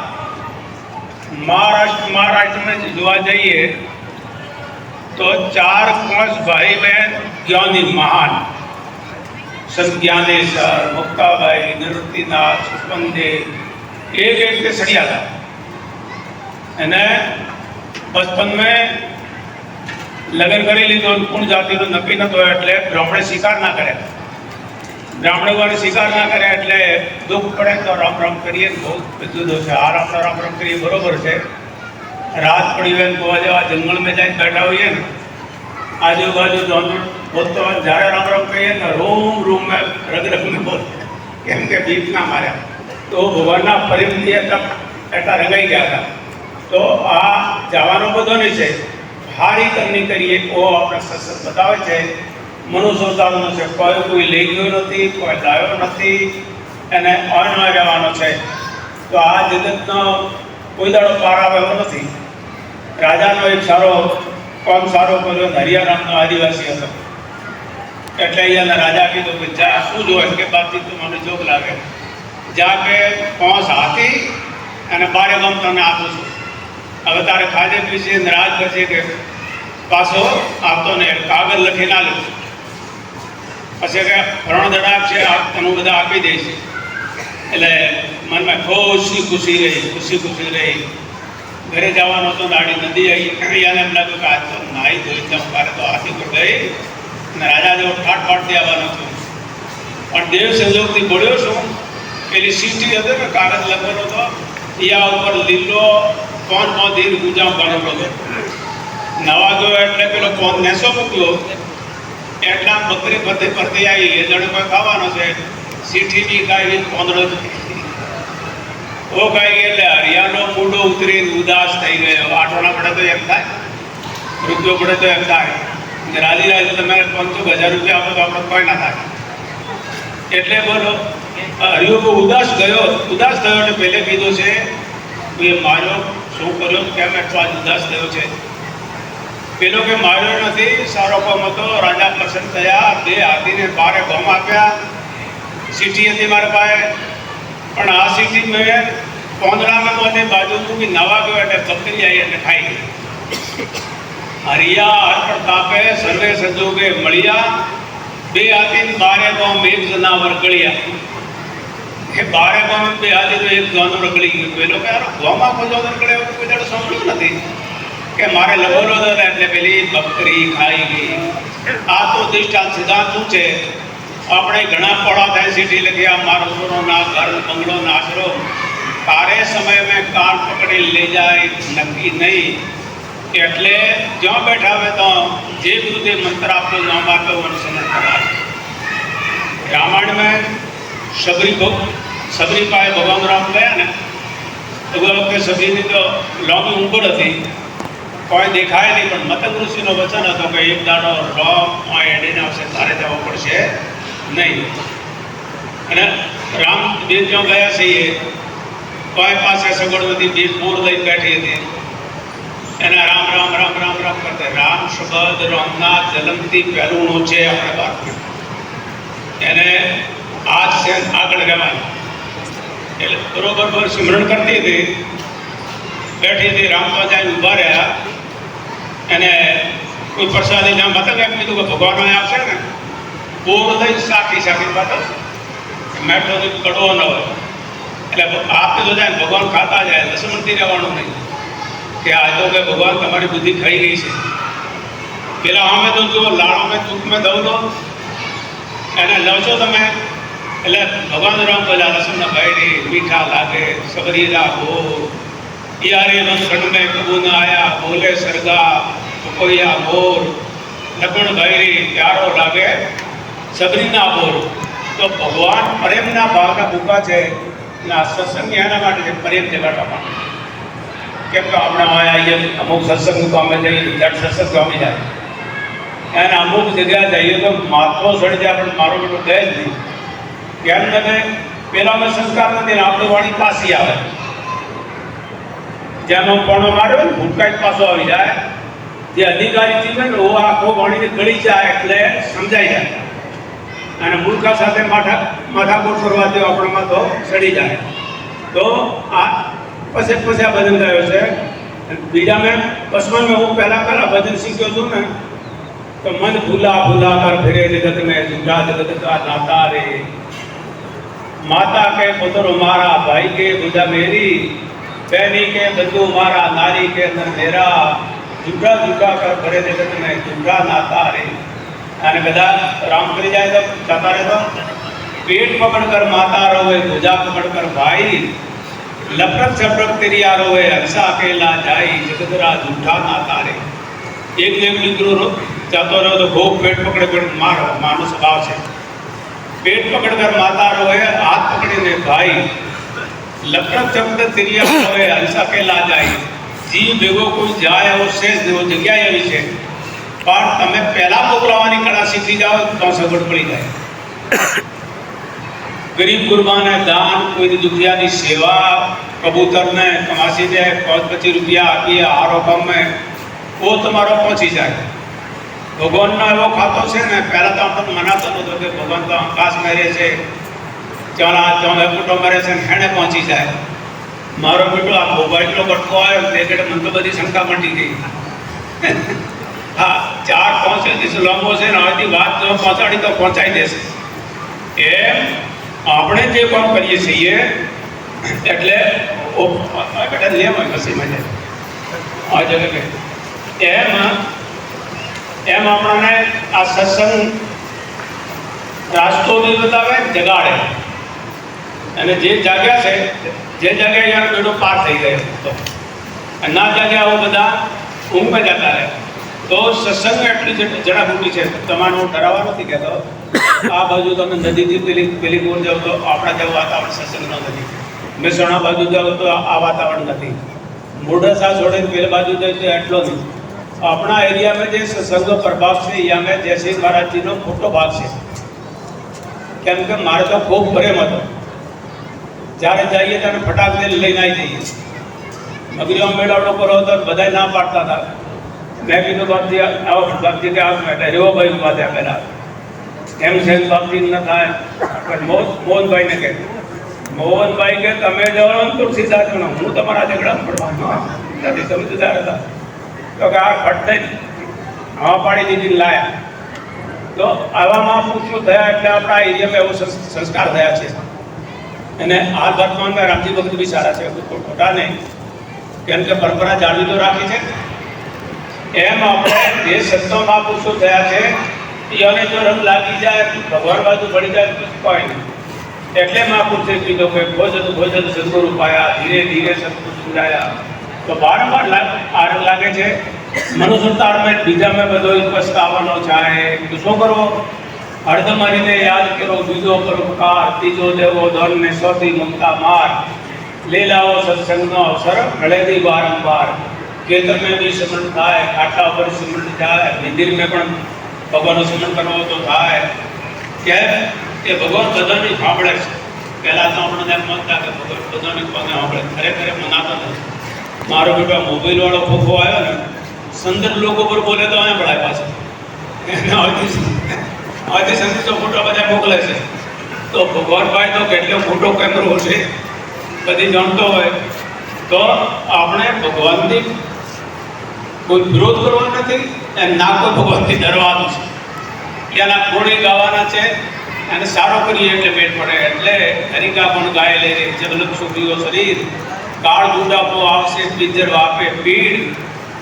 મહારાષ્ટ્રમાં જોવા જઈએ તો 4-5 ભાઈ બહેન જ્ઞાની મહાન સંત જ્ઞાનેશ્વર, મુક્તાબાઈ, નિવૃત્તિનાથ, સુપંદેવ एक एक के सड़िया था. એને બચપન में લગ્ન કરી લીધો. કોણ જાતિનો નક્કી નતો એટલે બ્રાહ્મણે સ્વીકાર ના કરે. બ્રાહ્મણોને સ્વીકાર ના કરે એટલે દુઃખ પડે તો રામ રામ કરીએ. બહુ જુદો છે. આ રામ રામ કરીએ બરોબર છે. રાત પડી હોય ગોવા જેવા જંગલમાં જઈને બેઠા હોઈએ ને, આજુબાજુ બોલતો હોય, જ્યારે રામ રામ કહીએ ને રૂમ મેં રગ રગને બોલ, કેમ કે બીક ના માર્યા. તો ભગવાનના પ્રેમથી એટલા રંગાઈ ગયા હતા. તો આ જવાનો બધો નહીં છે. હારી કરણી કરીએ ઓ આપણે સત્સંગ બતાવે છે. મનુષ્યતાનો છે. કોઈ લઈ ગયો નથી, કોઈ લાવ્યો નથી, એને અન્વય રહેવાનો છે. તો આ જગતનો કોઈ દાડો પાર આવે એવો નથી. રાજાનો એક સારો કામ સારો કર્યો. હરિયાણાનો આદિવાસી હતો. એટલે અહીંયાના રાજા કીધું કે જા શું જોવે કે બાપજી તું મને જોગ લાગે, જા કે 5 હાથી અને 12 ગામ તને આપું છું. હવે તારે ખાધે પીશે નારાજ કરશે કે પાછો આપતો ને કાગળ લખીને આલે. પછી કે રણદડા છે તને બધા આપી દઈશ. એટલે મનમાં ખુશી રહી. ઘરે જવાનો હતો, દાડી નદી આવી. એને એમ લાગ્યું કે આજ તો નાહી ધોઈ જાઉં, મારે તો હાથી પર ગઈ અને રાજા જેવો ઠાઠ પાડતી આવવાનો છું. પણ દેવ સંજોગથી બોલ્યો છું. પેલી સીટી હતી ને કાગળ લખેલો હતો, યા ઉપર લીલો 5 દીન ગુજામ બનેલો હતો. નવા ગયો એટલે પેલો 5 નેસો મૂક્યો એટલા બકરી પરથી આવી એ જણે કોઈ ખાવાનો છે સીઠી બી ખાઈ પોંદડો ઓ ખાઈ ગઈ એટલે હરિયાનો મૂડો ઉતરીને ઉદાસ થઈ ગયો. આઠોના પડે તો એમ થાય, રૂપિયો પડે તો એમ થાય રાજી રાજી તમે 500,000 રૂપિયા આપો તો આપણે કોઈ ના થાય. એટલે બોલો હરિયો બહુ ઉદાસ થયો એટલે પહેલે કીધું છે એ માર્યો શું કર્યો કેમ એટલો આજ ઉદાસ થયો છે. પેલો કે માર્યો નથી, સારો કામ હતો, રાજા પસંદ થયા, 2 હાથીને 12 ગોમ આપ્યા, સીટી હતી મારા પાસે, પણ આ સીટી મેં પોંદડામાં તો અને બાજુ મૂકી નવા ગયો એટલે બકરી આવી એટલે ખાઈ ગઈ. હરિયા હર પ્રતાપે સર્વે સંજોગે મળ્યા, 2 હાથીને 12 ગોમ એક જનાવર ગળ્યા. એ 12 ગોમ 2 હાથી તો એક જાનવર ગળી ગયું. પેલો કે યાર ગોમાં કોઈ જાનવર ગળે એવું કોઈ દાડો સાંભળ્યું નથી કે મારે લગોલો હતો એટલે પેલી બકરી ખાઈ ગઈ. આ તો દૃષ્ટાંત સિદ્ધાંત શું છે? આપણે ઘણા પડા થાય સીટી લખ્યા મારો સોનો ના ઘર બંગલો નાશરો, તારે સમય મેં કાન પકડી લઈ જાય નક્કી નહીં. એટલે જ્યાં બેઠા હોય તો જે ગુરુદેવ મંત્ર આપ્યો નામ આપ્યો અનુસરણ કરાય. રામાયણ में सबरी પાસે ભગવાન રામ ગયા ને તો એ વખતે સબરીની તો લાંબી ઉંમર હતી, કોઈ દેખાય નહીં, પણ મતંગ ઋષિનો વચન હતો કે એક દાડો રામ એડીને આવશે તારે જવું પડશે નહીં. અને રામ બે જ્યાં ગયા છે એ કોઈ પાસે સગવડ નથી, બે પૂર લઈને બેઠી હતી. એના રામ રામ રામ રામ રામ કરતા રામ શબ્દ રામના જન્મથી પહેલું છે આપણે બાળક એને આજ છે આગળ રહેવાનું. એટલે બરોબર સિમરણ કરતી હતી, બેઠી હતી. રામ તો જાય ઊભા રહ્યા, એને કોઈ પ્રસાદી ના મતલબ એમ કીધું કે ભગવાન આપશે ને પૂર લઈ સાખી પાછો મેઠો કડવો ન હોય એટલે આપે તો જાય ભગવાન ખાતા જાય, લસમણથી રહેવાનું નહીં કે આ તો કે ભગવાન તમારી બુદ્ધિ ખાઈ ગઈ છે. પેલા અમે તો જુઓ લાડો મેં ચૂક મેં દઉં તો એને લવશો તમે એટલે ભગવાન રામ બોલ્યા લસણ ભાઈ મીઠા લાગે સબરીલા હો યારે વંશણ મેં કબૂ ના આયા બોલે સરગા કોયા મોર લગણ ભાઈ પ્યારો લાગે સબરીના બોર. તો ભગવાન પ્રેમના ભાવના ભૂકા છે ના સત્સંગ એના માટે છે પ્રેમ જગાડવા માટે. કેમ કે આપણે આવીએ અમુક સત્સંગ તો અમે જઈએ જટ સત્સંગ તો અમે જાય એને અમુક જગ્યાએ જઈએ તો માથો સડી જાય, પણ મારો બેટો ગયે જ નહીં. કેમ તમે પેલામાં સંસ્કાર નથી ને આપણી વાણી પાછી આવે, જેનો પણ માર્યો ને ભૂટકાઈ પાછો આવી જાય. જે અધિકારી જીવે ને ਉਹ આખો વાણીને ગળી જાય એટલે સમજાઈ જાય, અને મૂર્ખા સાથે માથાકૂટ કરવા દે આપણામાં તો સડી જાય. તો આ પછી આ ભજન ગાયો છે. બીજા મેં બસમાં હું પહેલા ભજન શીખ્યો છું ને તો મન ભૂલા ભૂલા કર ફિરે જગત મેં જુદા જગત કા નાતા રે, माता के पुत्र मारा भाई के बुझा मेरी, बहनी के बंधु मारा नारी के अंदर मेरा, झूठा झूठा कर भरे जगत में झूठा नाता रे. અને બધા રામ કરી જાય તો જતા રહે તો પેટ પકડ કર માતા રોવે ભુજા પકડ કર ભાઈ, લપરક છપરક તેરી આ રોવે હંસા અકેલા જાય જગતરા झूठा નાતા રે. એક દીકરો જતો રહ્યો તો બહુ પેટ પકડે પણ માનો સ્વભાવ છે. पेट पकड़कर माता रोए हाथ पकड़ीने भाई, लपरक चपरक तिरिया रोए हंसा अकेला जाए. जीव भेगो कोई जाए और शेष देવો જગ્યા એવી છે, પણ તમે પહેલા મોકલાવાની કળા શીખી જાઓ તો સગવડ પડી જાય. ગરીબ ગુરબાને દાન, કોઈ દુખિયાની સેવા, કબૂતરને કમાસી દે 25 રૂપિયા આપીએ આરો કમે वो તમારો પહોંચી જાય. ભગવાનનો એવો ખાતો છે ને પહેલાં તો આપણને મનાતો નહોતો કે ભગવાન તો આકાશ મેરે છે, ચોને ફૂટો મરે છે ને એને પહોંચી જાય. મારો બેટો આ મોબાઈલનો બટકો આવ્યો તે એટલે મને તો બધી શંકા મટી ગઈ. હા 4-5 દિવસ લાંબો છે ને હવેથી વાત જો પહોંચાડી તો પહોંચાડી દેશે. એમ આપણે જે કામ કરીએ છીએ એટલે બેટા લેમ હોય કસીમાં જાય આ જગ્યાએ એમ આપણને આ સત્સંગ રાસ્તો બી બતાવે જગાડે. અને જે જાગ્યા છે જે જગ્યાએ યાર બેડો પાર થઈ ગયો તો ના જાગ્યા આવો બધા ઊંઘમાં જતા રહે. તો સત્સંગ એટલી જડાબુટી છે. તમારે હું ડરાવવા નથી કહેતો. આ બાજુ તમે નદીથી પેલી કોર જાઓ તો આપણા જેવું વાતાવરણ સત્સંગ નથી. મહેસાણા બાજુ જાઓ તો આ વાતાવરણ નથી. મોડાસા છોડીને પેલી બાજુ જાય તો એટલો નહીં. આપણા એરિયામાં જે સત્સંગનો પ્રભાવ છે અહીંયા મેં જયસિંહ મહારાજજીનો મોટો ભાગ છે. કેમ કે મારે તો ખૂબ પ્રેમ હતો. જ્યારે જઈએ ત્યારે ફટાક દઈને લઈને આવી જઈએ. નગરીઓ મેળાવડો કરો તો બધા ના પાડતા હતા. મેં કીધું બાપજી આવો, બાપજી કે આવો બેઠા રેવાભાઈ વાત પહેલા એમ છે બાપજી ન થાય. મોહનભાઈને કહે, મોહનભાઈ કે તમે જવાનો તુલસીદાસ જણો, હું તમારા ઝઘડામાં પડવાનો નથી. સમજદાર હતા તો કે આ ફટ થઈ હવા પાડી દીધી લાયા. તો આવામાં પૂછ્યું થયા એટલે આપણા એરિયામાં એવો સંસ્કાર થયા છે. અને આ વર્તમાનમાં રામજી ભક્ત બી સારા છે, ખોટા નહીં. કેમ કે પરંપરા જાળવી તો રાખી છે. એમ આપણે જે સંતો મહાપુરુષો થયા છે એને જો રંગ લાગી જાય, ભગવાન બાજુ પડી જાય તો કોઈ નહીં. એટલે મહાપુરુષે કીધું કે ભોજન ભોજન સદગુરુ પાયા, ધીરે ધીરે સદગુરુ સુરાયા. તો વારંવાર આરંગ લાગે છે. મનુસંતારમાં બીજા મેં બધો પસ્તાવાનો થાય તો શું કરવો? અડધ મારીને યાદ કરો બીજો પરોપકાર, ત્રીજો દેવો ધન ને સૌથી મમતા માર. લઈ લાવો સત્સંગનો અવસર મળેથી વારંવાર. ખેતરમાં બી સ્મરણ થાય, ખાટા ઉપર સ્મરણ થાય, મંદિરમાં પણ ભગવાનનું સ્મરણ કરવો તો થાય. કેમ કે ભગવાન બધાની સાંભળે છે. પહેલાં તો આપણને એમ મત થાય કે ભગવાન બધાની કોને સાંભળે, ખરેખર મનાતો નથી. મારો બેટો મોબાઈલ વાળો ખોખો આવ્યો ને, 15 લોકો પર બોલે તો અહીંયા પડાય પાછળ. હવેથી સંદેશો ફોટો બધા મોકલે છે. તો ભગવાનભાઈ તો કેટલો મોટો કેમેરો છે બધી જાણતો હોય. તો આપણે ભગવાનથી કોઈ વિરોધ કરવો નથી અને ના કોઈ ભગવાનથી ડરવાનું છે. એના ગુણી ગાવાના છે અને સારો કરીએ એટલે પેટ પડે. એટલે હરિકા પણ ગાય લે રે જગલક સુખીઓ શરીર, કાળ ગુંડાપો આવશે પિંજર વાપે પીડ,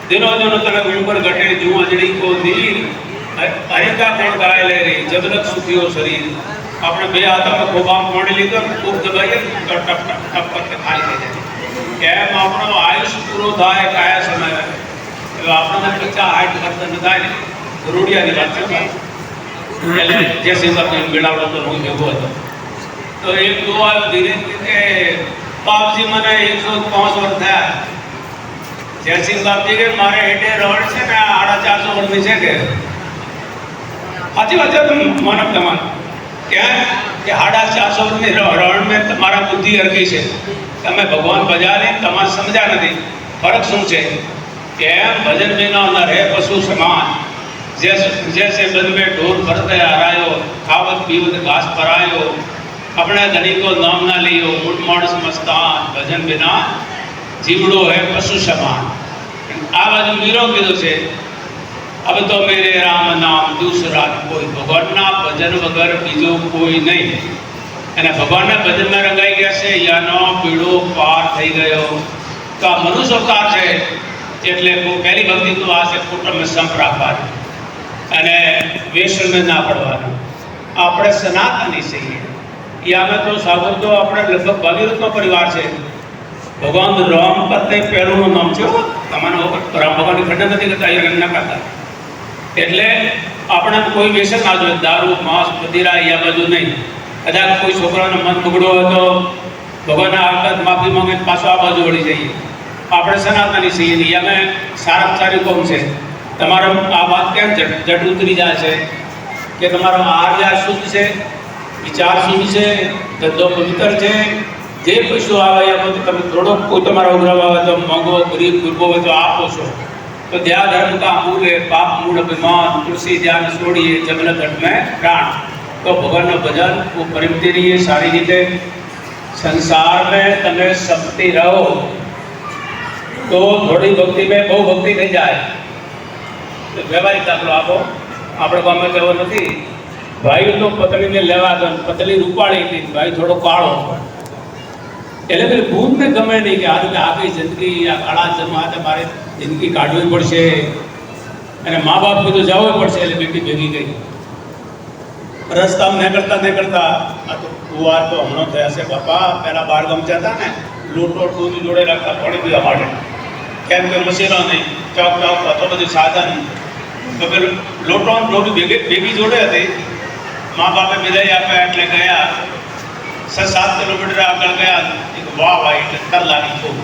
દિનો દિનો તને ઉપર ઘટે જું અજડી કો નીર. હરિકા પણ ગાય લે રે જગલક સુખીઓ શરીર. આપણે બે હાથમાં ખોબામ મોડી લીધો ખૂબ દબાઈએ તો ટપ ટપ ટપ કરતે ખાલી થઈ જાય. એમ આપણો આયુષ પૂરો થાય કયા સમય એટલે આપણને 50-60 વર્ષ ન થાય ને રૂડિયાની વાત છે. એટલે જે સિંગર મેળાવડો તો હું ભેગો હતો તો એક દુઆ ધીરે ધીરે બાપજી મને 105 વર્ષ થયા. જયસિંહ બાપજી કે મારે હેઠે રડ છે ને 450 વર્ષની છે કે સાચી વાત છે. મને તમારે કેમ કે 450 વર્ષની રણ મેં તમારા બુદ્ધિ અરકી છે. તમે ભગવાન ભજાને તમારે સમજ્યા નથી. ફરક શું છે? કેમ ભજન बिना न रहे पशु समान, जैसे बन में ढोर भरते हरायो, खावत पीवत घास परायो, अपने धनी को नाम ना लियो, मुठ माणस मस्तान, भजन बिना जीवड़ो है पशु समान. आ बाजू मीरो कीधुं छे अब तो मेरे राम नाम दूसरा कोई. भगवानना भजन वगर बीजो कोई नहीं. અને ભગવાનના ભજનમાં રંગાઈ ગયા છે. યાનો પીળો પાર થઈ ગયો. તો આ મનુષ્ય અવતાર છે એટલે પહેલી ભક્તિ તો આ છે કુટુંબ સંપ રાખવાની અને વ્યસનમાં ના પડવાનું. આપણે સનાતની છીએ. યામાં તો સાગર તો આપણે લગભગ ભાગીરથનો પરિવાર છે. ભગવાન રામ કરતે પહેલુંનું નામ છે. તમારા રામ ભગવાનની ખંડ નથી કરતા, અહીંયા ના કરતા. એટલે આપણે કોઈ વ્યસન ના જોઈએ. દારૂ માંસ મદિરા યા બાજુ નહીં. કદાચ કોઈ છોકરાનો મન બગડો હોય તો ભગવાનના આગળ માફી માંગે પાછો આ બાજુ વળી જઈએ. આપણે સનાતની છીએ નહીં. અમે સારામાં સારી કોમ છે. તમારો આ વાત કેમ જટ ઉતરી જાય છે કે તમારો આહાર વિહાર શુદ્ધ છે, વિચાર શુદ્ધ છે, ધંધો પવિત્ર છે. જે પૈસો આવે એમાંથી તમે થોડોક કોઈ તમારા ઉઘરાવ આવે તો મોંઘો ગરીબ ગુરબો હોય તો આપો છો. તો ધ્યા ધર્મ કા મૂળ है पाप मूल अभिमान, तुलसी ध्यान छोड़िए जमन घट में प्राण. तो भगवान भजन वो परिमति रहिए सारी रीते. संसार में તમે શક્તિ રહો તો થોડી ભક્તિ में બહુ ભક્તિ થઈ જાય. તો વ્યવહારિક દાખલો આપો. આપણે ગામે જવો નથી. ભાઈ તો પત્નીને લેવા ગયો, પતલી રૂપાળી હતી, ભાઈ થોડો કાળો. એટલે પેલી ભૂતને ગમે નહીં કે આગળ જિંદગી આ કાળા જન્મ મારે જિંદગી કાઢવી પડશે અને મા બાપ કીધું જવું પડશે. એટલે બેટી ભેગી ગઈ. રસ્તામાં નીકળતા આ તો કુવાર તો હમણાં થયા છે બાપા. પહેલાં બહાર ગમતા હતા ને લોટો દૂધ જોડે રાખતા પાણી પીવા માટે. કેમ કે મશીનો નહીં, ચોક ચોક હતો બધું સાધન. તો પેલું લોટો અને ડોલી ભેગી જોડે હતી. મા બાપે વિદાય આપ્યા એટલે ગયા 6-7 કિલોમીટર આગળ ગયા. એક વાવ આવી એટલે તર લાગી ખૂબ.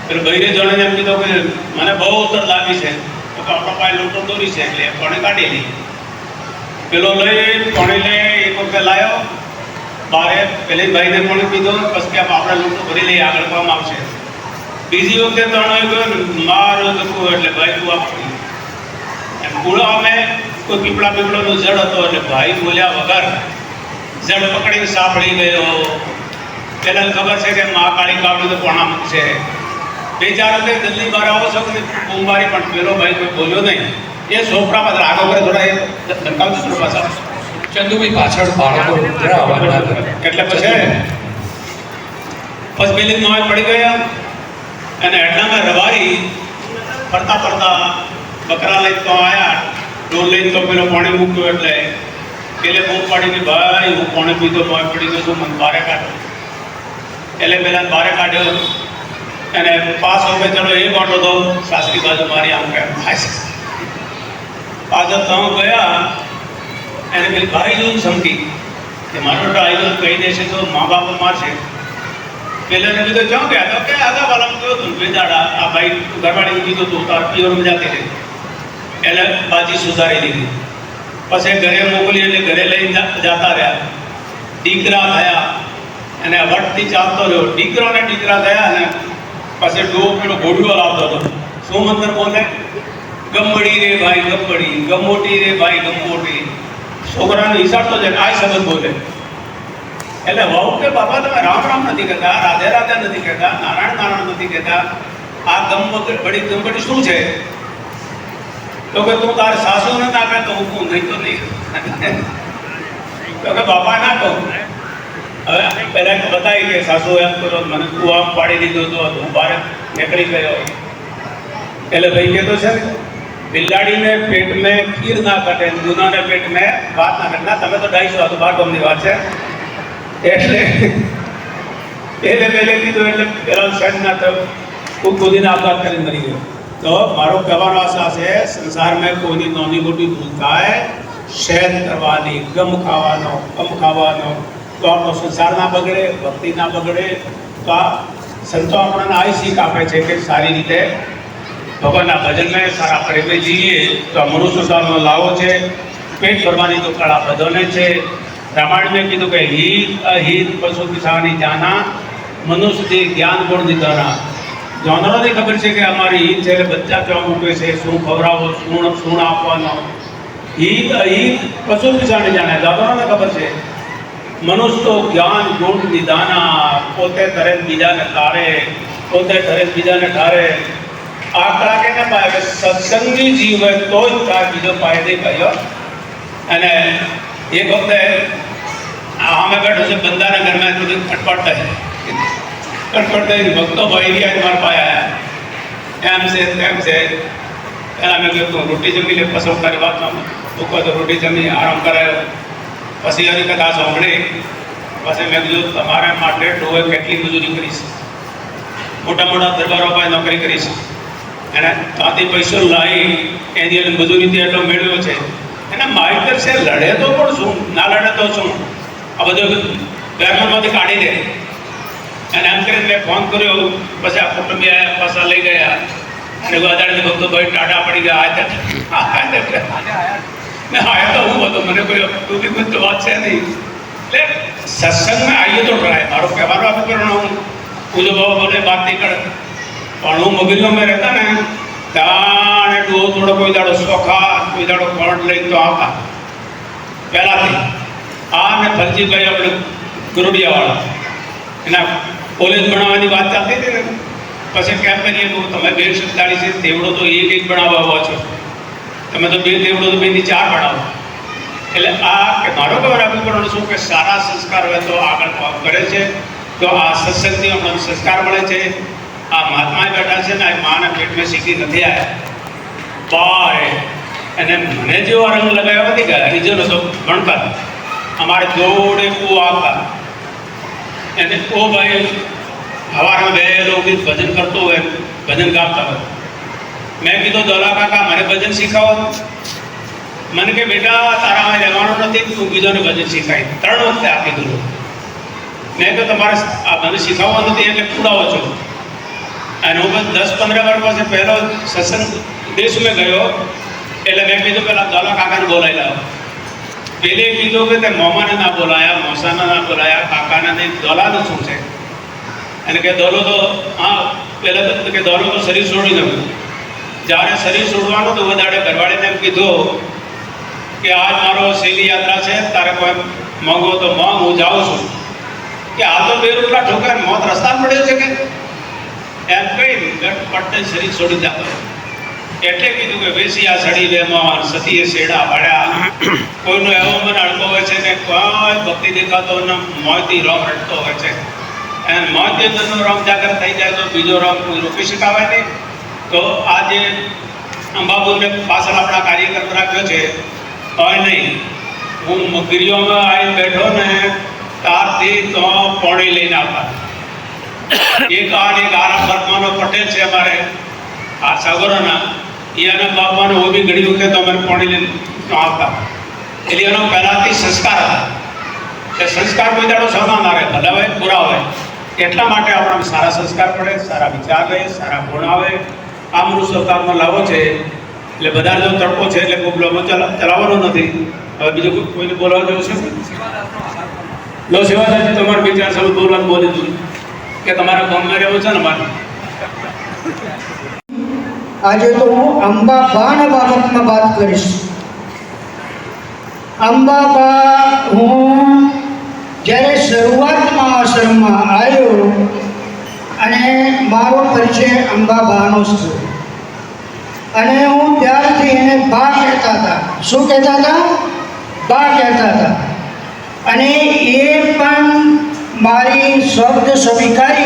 પેલું બૈરે જણાને એમ કીધું કે મને બહુ તર લાગી છે. તો કે આપણા પાસે લોટો દોરી છે એટલે પાણી કાઢી લઈ. પેલો લઈ પાણી લઈ એક વખતે લાવ્યો બારે પેલી ભાઈને પાણી પીધો પછી કે આપણે લોટો ભરી લઈએ આગળ કામ આવશે. બીજી વખતે ત્રણેય ગયો મારો ધક્કો એટલે ભાઈ તું આપી એમ પૂળો અમે કોઈ પીપળાનો જડ હતો એટલે ભાઈ બોલ્યા વગર જડ પકડીને સાંભળી ગયો. પેલા ખબર છે કે મા કાળી કાવડી તો કોણા મૂકશે. 2-4 વખતે જલ્દી બહાર આવો છો કે કુંભારી પણ પેલો ભાઈ કોઈ બોલ્યો નહીં. એ છોકરામાં આગળ કરે થોડા એ ધમકાવતો થોડો પાછા ચંદુભાઈ પાછળ બાળકો જરા અવાજ ના કરે. એટલે પછી પેલી નોય પડી ગયા અને એટલામાં રવારી ફરતા ફરતા બકરા લઈને તો આવ્યા. ડોલ લઈને તો પેલો પાણી મૂક્યો એટલે પેલે બૂમ પાડીને ભાઈ હું પાણી પીધો નોય પડી ગયો છું મને બહાર કાઢો. એટલે પેલા બહાર કાઢ્યો અને પાસ હવે ચલો એ વાંટો દો સાસરી બાજુ મારી આમ કેમ થાય પાછળ તો ગયા એને પેલી ભાઈ જોયું સમકી કે મારો ડ્રાઈવર કહી દેશે તો મા બાપ મારશે. પેલાને કીધું ક્યાં ગયા તો કે આગા વાળા ગયો તું બેદાડા આ ભાઈ ઘરવાળીને કીધું તું તાર પિયરમાં જાતી રહી. એટલે બાજી સુધારી લીધી. પછી ઘરે મોકલી એટલે ઘરે લઈને જતા રહ્યા. દીકરા થયા અને વટથી ચાલતો રહ્યો. દીકરો ને દીકરા થયા ને પછી ડો પેલો ઘોડીઓ લાવતો હતો. શું મંત્ર બોલે? ગમડી રે ભાઈ ગમડી, ગમોટી રે ભાઈ ગમોટી. છોકરાને હિસાબતો છે આ શબ્દ બોલે. એટલે વહુ કે બાપા તમે રામ રામ નથી કહેતા, રાધે રાધે નથી કહેતા, નારાયણ નારાયણ નથી કહેતા, આ ગમબડી ગમબડી શું છે? તો કે તું તારે સાસુ ને ના કહે તો હું નહીં તો નહીં. તો કે બાપા ના કહું. હવે પહેલા બતાવી કે સાસુ એમ કરો મને તું આમ પાડી દીધું તો હું બહાર નીકળી ગયો. એટલે ભાઈ કહેતો છે ને બિલાડીને પેટ મેં ખીર ના કટે, દૂધાને પેટ મેં ભાત ના કટે. ના તમે તો 250 આ તો 12 ગમની વાત છે. એટલે પહેલે કીધું એટલે પેલા સેટ ના થયો. હું ખુદીને આપઘાત કરીને મરી ગયો. તો મારો કહેવાનો આશા છે સંસારમાં કોઈની નાની મોટી ભૂલ થાય શેર કરવાની, ગમ ખાવાનો, તો આપણો સંસાર ના બગડે, ભક્તિ ના બગડે. તો આ સંતો આપણને આ શીખ આપે છે કે સારી રીતે ભગવાનના ભજનમાં સારા પ્રેમે જઈએ તો આ મનુષ્ય સંસારનો લાવો છે. પેટ ભરવાની તો કળા બધાને છે. રામાયણ કીધું કે હિત અહિત પશુ કિસાની જાના મનુષ્યથી જ્ઞાન ગુણ દીધાના. જાનવરોને ખબર છે કે અમારી હિત છે એટલે બચ્ચા કેવા મૂકે છે, શું ખવડાવો, શું આપવાનો. હિત અહિત પશુ કિસાની જાણે જાનવરોને ખબર છે. મનુષ્ય તો જ્ઞાન ગુણ નિદાના, પોતે કરે બીજાને તારે, પોતે કરે બીજાને ઠારે. આ કળા કેને પાય? સત્સંગી જીવ હોય તો જ કાંઈ બીજો પાય નહીં કહ્યો. અને એક વખતે અમે બેઠો છે બંદાના ઘરમાં થોડી ખટપટ થઈ ભક્તો ભાઈ ગયા મારા પાસે આવ્યા. એમ છે તેમ છે. પહેલાં મેં કહ્યું રોટી જમી લે પછી તારી વાતમાં તું કહો તો રોટી જમી આરામ કરાયો. પછી એની કથા સાંભળી. પછી મેં કીધું તમારે માટે ડોએ કેટલી મજૂરી કરીશ, મોટા મોટા દરબારો પાસે નોકરી કરીશ અને ત્યાંથી પૈસો લાવી એની મજૂરીથી એટલો મેળવ્યો છે. એના માહિતર છે લડે તો પણ શું, ના લડે તો શું, આ બધું બેરમાંથી કાઢી દે. અને એમ કરીને મેં ફોન કર્યો. પછી આ કુટુંબી આવ્યા, પાછા લઈ ગયા અને ગોદાડની ભક્તો ભાઈ ટાટા પડી ગયા. મેં આયા તો હું હતો, મને કોઈ તો વાત છે નહીં. એટલે સત્સંગમાં આવીએ તો ટ્રાય. મારો કહેવાનો આપું કરવાનો હું પૂજો બાબા બોલે વાત નહીં કરે પણ હું મગજમાં રહેતા ને ત્યાં ડો થોડો કોઈ દાડો સોખા, કોઈ દાડો કરંટ લઈને તો આવતા પહેલાંથી. આ ને ફરજીભાઈ આપણે ગુરુડિયાવાળા એના કોલેજ ભણાવવાની વાત ચાલતી હતી ને. પછી કેમ કરીએ તમે 247 છે તેવડો તો એક ભણાવવા આવો છો, તમે તો 2 તેવડો તો 2 થી 4 ભણાવો. એટલે આ કે મારો ખબર આપવું પડે શું કે સારા સંસ્કાર હોય તો આગળ કરે છે. તો આ સત્સંગથી અમને સંસ્કાર મળે છે. આ મહાત્મા બેઠા છે ને એ માના પેટમાં શીખી નથી આવ્યા બાય. અને મને જેવો રંગ લગાવ્યો નથી ગયા રીજનો તો ભણતા અમારે જોડે કૂ આવતા. અને ઓ ભાઈ સવારમાં 2 લોકો ભજન કરતો હોય, ભજન ગાતા હોય. મેં કીધું દોલા કાકા મને ભજન શીખવો. મને કે બેટા તારામાં રહેવાનું નથી, તું બીજોને ભજન શીખાય. 3 વખતે આપી દીધું. મેં તો તમારે આ મને શીખવવા નથી એટલે પૂરાવો છો. અને હું 10-15 વર્ષ પછી પહેલો સત્સંગ દેશમાં ગયો એટલે મેં કીધું પેલા દોલા કાકાને બોલાવી લાવો. પેલે કીધું કે તે મોમાને ના બોલાયા, મોસાને ના બોલાયા, કાકાને નહીં, દોલાનું શું છે? અને કે દોલો તો હા પહેલાં તો કે દોલો તો શરીર છોડી દઉં. જ્યારે શરીર છોડવાનું તો વધારે ઘરવાળીને એમ કીધું કે આજ મારો શૈલી યાત્રા છે, તારે કોઈ માંગો તો માંગ, હું જાઉં છું. કે આ તો 2 રૂપિયા ઠોકર મોત રસ્તા પડ્યો છે કે એમ કહી પટ્ટે શરીર છોડી જતો. એટલે કીધું કે વેસિયા સડી વેમાં સતીએ શેડા પાડ્યા. કોઈનો એવો મન અડતો હોય છે કે કોઈ ભક્તિ દેખાતો ને મોંથી રોમ રડતો હોય છે. અને મોંથી અંદરનો રોમ જાગૃત થઈ જાય તો બીજો રોમ કોઈ રોકી શકાય નહીં. તો આ જે અંબાબુને પાછળ આપણા કાર્યક્રમ રાખ્યો છે હોય નહીં. હું મગરીઓમાં આવીને બેઠો ને ત્યારથી તો પોણી લઈને આવતા. એક આરામ વર્ગમાંનો પટેલ છે અમારે આ સાગરોના, એના બાપમાનો वो भी ઘણી વખત અમારે પોણી લઈને આવતા. એટલે એનો પહેલાંથી સંસ્કાર હતા. એ સંસ્કાર કોઈ દાડો સહમાં ના રહે, ભલા હોય પૂરા હોય. એટલા માટે આપણા સારા સંસ્કાર પડે, સારા વિચાર રહે, સારા ગુણ આવે. આ મૃત સરકારમાં લાવો છે એટલે બધા જો તડકો છે એટલે કોઈ બ્લોગમાં ચલાવવાનો નથી. હવે બીજું કોઈને બોલવા જેવું છે? લો સેવાદારજી તમારો વિચાર સૌ બોલવાનું બોલી દીધું કે તમારા ગામમાં રહેવું છે ને મારે. આજે તો હું અંબાબાના બાબતમાં વાત કરીશ. અંબાબા હું જ્યારે શરૂઆતમાં આશ્રમમાં આવ્યો અને મારો પરિચય અંબાબાનો છે. અને હું ત્યારથી એને બા કહેતા હતા. શું કહેતા હતા? બા કહેતા હતા. અને એ પણ મારી શબ્દ સ્વીકારી